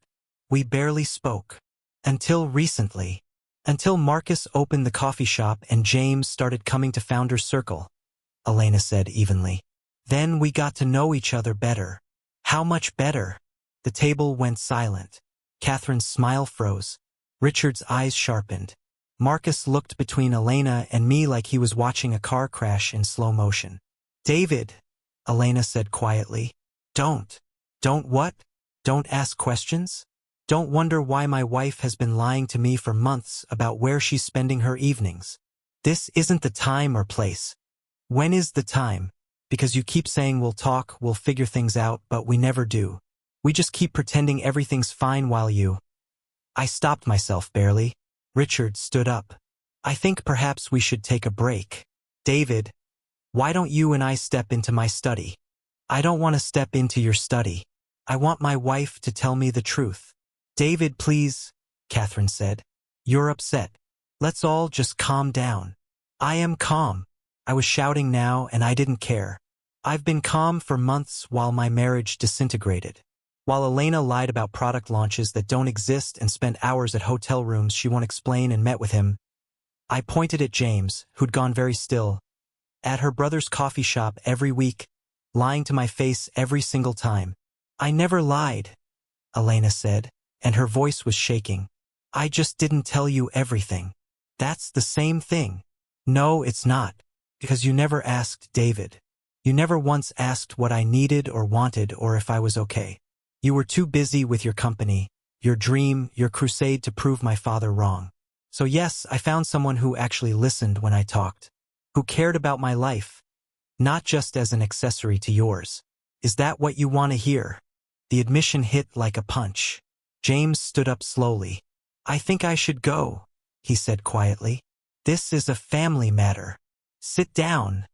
We barely spoke. Until recently. Until Marcus opened the coffee shop and James started coming to Founder's Circle, Elena said evenly. Then we got to know each other better. How much better? The table went silent. Catherine's smile froze. Richard's eyes sharpened. Marcus looked between Elena and me like he was watching a car crash in slow motion. David, Elena said quietly. Don't what? Don't ask questions? Don't wonder why my wife has been lying to me for months about where she's spending her evenings. This isn't the time or place. When is the time? Because you keep saying we'll talk, we'll figure things out, but we never do. We just keep pretending everything's fine while you... I stopped myself barely. Richard stood up. I think perhaps we should take a break. David, why don't you and I step into my study? I don't want to step into your study. I want my wife to tell me the truth. David, please, Catherine said. You're upset. Let's all just calm down. I am calm. I was shouting now and I didn't care. I've been calm for months while my marriage disintegrated. While Elena lied about product launches that don't exist and spent hours at hotel rooms she won't explain and met with him, I pointed at James, who'd gone very still, at her brother's coffee shop every week, lying to my face every single time. I never lied, Elena said, and her voice was shaking. I just didn't tell you everything. That's the same thing. No, it's not. Because you never asked David. You never once asked what I needed or wanted or if I was okay. You were too busy with your company, your dream, your crusade to prove my father wrong. So yes, I found someone who actually listened when I talked. Who cared about my life. Not just as an accessory to yours. Is that what you want to hear? The admission hit like a punch. James stood up slowly. I think I should go, he said quietly. This is a family matter. Sit down,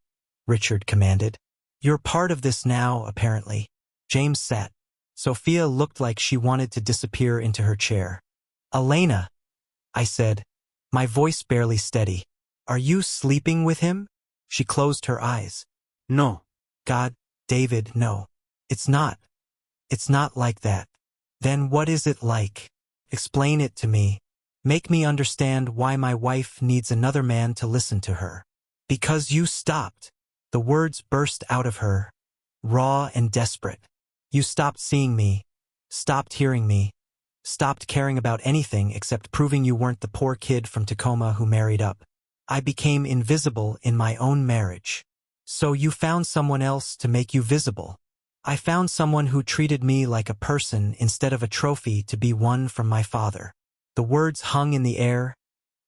Richard commanded. You're part of this now, apparently. James sat. Sophia looked like she wanted to disappear into her chair. Elena, I said, my voice barely steady. Are you sleeping with him? She closed her eyes. No. God, David, no. It's not. It's not like that. Then what is it like? Explain it to me. Make me understand why my wife needs another man to listen to her. Because you stopped. The words burst out of her, raw and desperate. You stopped seeing me, stopped hearing me, stopped caring about anything except proving you weren't the poor kid from Tacoma who married up. I became invisible in my own marriage. So you found someone else to make you visible. I found someone who treated me like a person instead of a trophy to be won from my father. The words hung in the air,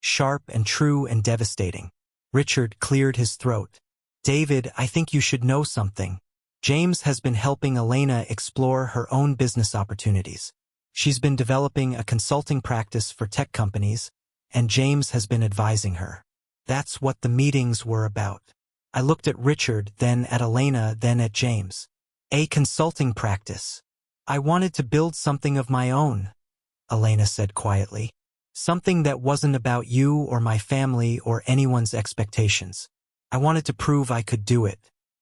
sharp and true and devastating. Richard cleared his throat. David, I think you should know something. James has been helping Elena explore her own business opportunities. She's been developing a consulting practice for tech companies, and James has been advising her. That's what the meetings were about. I looked at Richard, then at Elena, then at James. A consulting practice. I wanted to build something of my own, Elena said quietly. Something that wasn't about you or my family or anyone's expectations. I wanted to prove I could do it.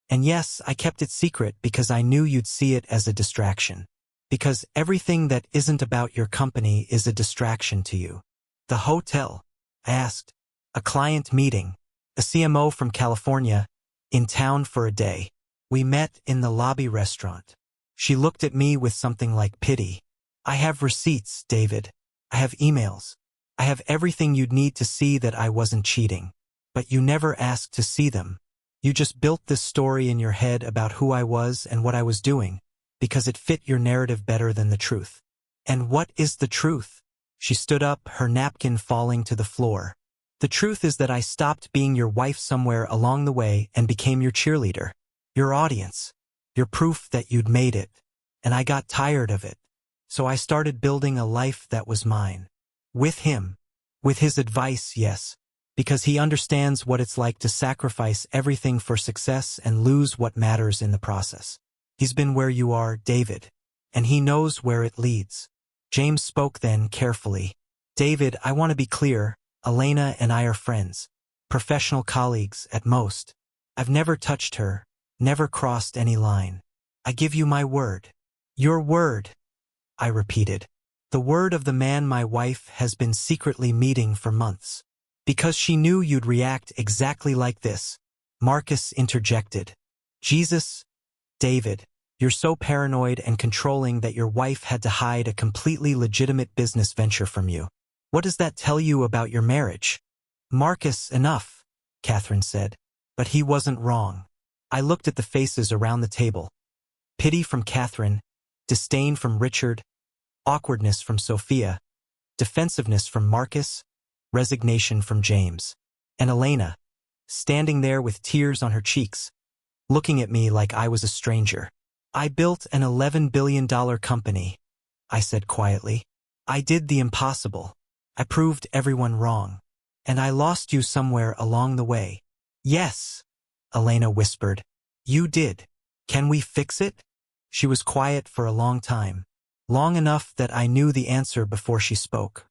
And yes, I kept it secret because I knew you'd see it as a distraction. Because everything that isn't about your company is a distraction to you. The hotel? I asked. A client meeting. A CMO from California, in town for a day. We met in the lobby restaurant. She looked at me with something like pity. I have receipts, David. I have emails. I have everything you'd need to see that I wasn't cheating. But you never asked to see them. You just built this story in your head about who I was and what I was doing, because it fit your narrative better than the truth. And what is the truth? She stood up, her napkin falling to the floor. The truth is that I stopped being your wife somewhere along the way and became your cheerleader, your audience, your proof that you'd made it. And I got tired of it. So I started building a life that was mine. With him. With his advice, yes. Because he understands what it's like to sacrifice everything for success and lose what matters in the process. He's been where you are, David. And he knows where it leads. James spoke then carefully. David, I want to be clear. Elena and I are friends. Professional colleagues, at most. I've never touched her. Never crossed any line. I give you my word. Your word, I repeated. The word of the man my wife has been secretly meeting for months. Because she knew you'd react exactly like this, Marcus interjected. Jesus, David, you're so paranoid and controlling that your wife had to hide a completely legitimate business venture from you. What does that tell you about your marriage? Marcus, enough, Catherine said. But he wasn't wrong. I looked at the faces around the table. Pity from Catherine, disdain from Richard, awkwardness from Sophia, defensiveness from Marcus, resignation from James. And Elena, standing there with tears on her cheeks, looking at me like I was a stranger. I built an $11 billion company, I said quietly. I did the impossible. I proved everyone wrong. And I lost you somewhere along the way. Yes, Elena whispered. You did. Can we fix it? She was quiet for a long time. Long enough that I knew the answer before she spoke.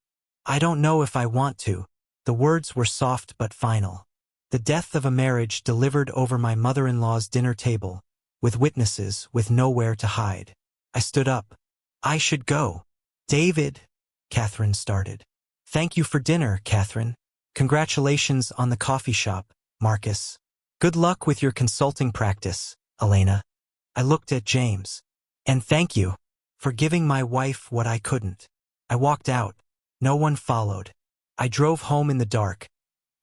I don't know if I want to. The words were soft but final. The death of a marriage delivered over my mother-in-law's dinner table, with witnesses, with nowhere to hide. I stood up. I should go. David, Catherine started. Thank you for dinner, Catherine. Congratulations on the coffee shop, Marcus. Good luck with your consulting practice, Elena. I looked at James. And thank you for giving my wife what I couldn't. I walked out. No one followed. I drove home in the dark,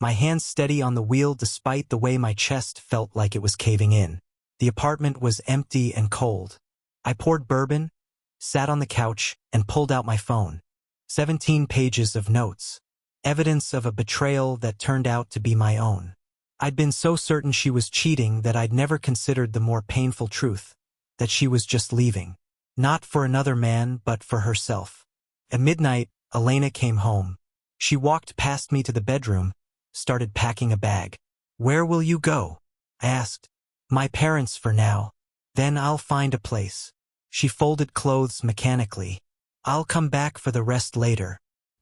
my hands steady on the wheel despite the way my chest felt like it was caving in. The apartment was empty and cold. I poured bourbon, sat on the couch, and pulled out my phone. 17 pages of notes. Evidence of a betrayal that turned out to be my own. I'd been so certain she was cheating that I'd never considered the more painful truth, that she was just leaving. Not for another man, but for herself. At midnight, Elena came home. She walked past me to the bedroom, started packing a bag. Where will you go? I asked. My parents for now. Then I'll find a place. She folded clothes mechanically. I'll come back for the rest later.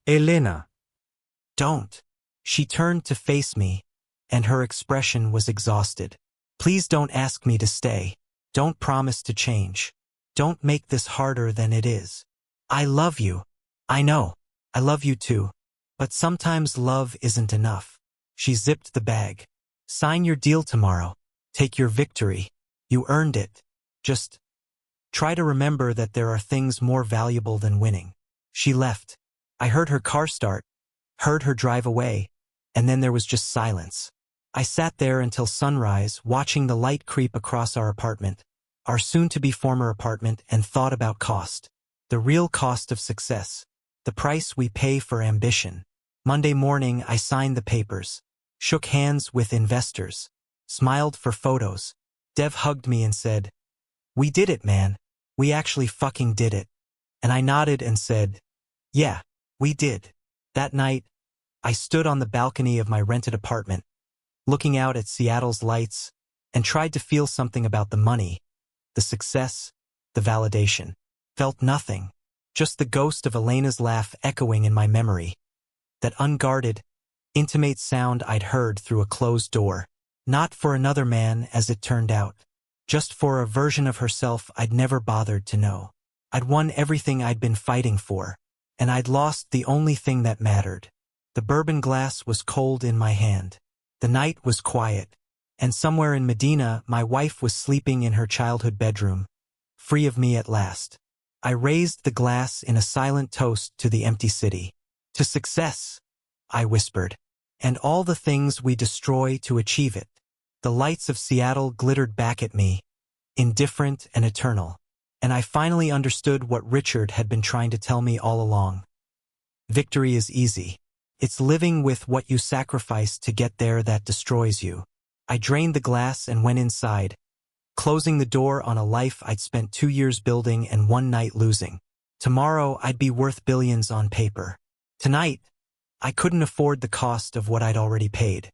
Elena. Don't. She turned to face me, and her expression was exhausted. Please don't ask me to stay. Don't promise to change. Don't make this harder than it is. I love you. I know. I love you too. But sometimes love isn't enough. She zipped the bag. Sign your deal tomorrow. Take your victory. You earned it. Just try to remember that there are things more valuable than winning. She left. I heard her car start, heard her drive away, and then there was just silence. I sat there until sunrise, watching the light creep across our apartment, our soon-to-be former apartment, and thought about cost. The real cost of success. The price we pay for ambition. Monday morning, I signed the papers, shook hands with investors, smiled for photos. Dev hugged me and said, "We did it, man. We actually fucking did it." And I nodded and said, "Yeah, we did." That night, I stood on the balcony of my rented apartment, looking out at Seattle's lights, and tried to feel something about the money, the success, the validation. Felt nothing. Just the ghost of Elena's laugh echoing in my memory. That unguarded, intimate sound I'd heard through a closed door. Not for another man, as it turned out. Just for a version of herself I'd never bothered to know. I'd won everything I'd been fighting for, and I'd lost the only thing that mattered. The bourbon glass was cold in my hand. The night was quiet, and somewhere in Medina, my wife was sleeping in her childhood bedroom, free of me at last. I raised the glass in a silent toast to the empty city, To success, I whispered, and all the things we destroy to achieve it. The lights of Seattle glittered back at me, indifferent and eternal, and I finally understood what Richard had been trying to tell me all along. Victory is easy. It's living with what you sacrifice to get there that destroys you. I drained the glass and went inside, closing the door on a life I'd spent 2 years building and 1 night losing. Tomorrow I'd be worth billions on paper. Tonight, I couldn't afford the cost of what I'd already paid.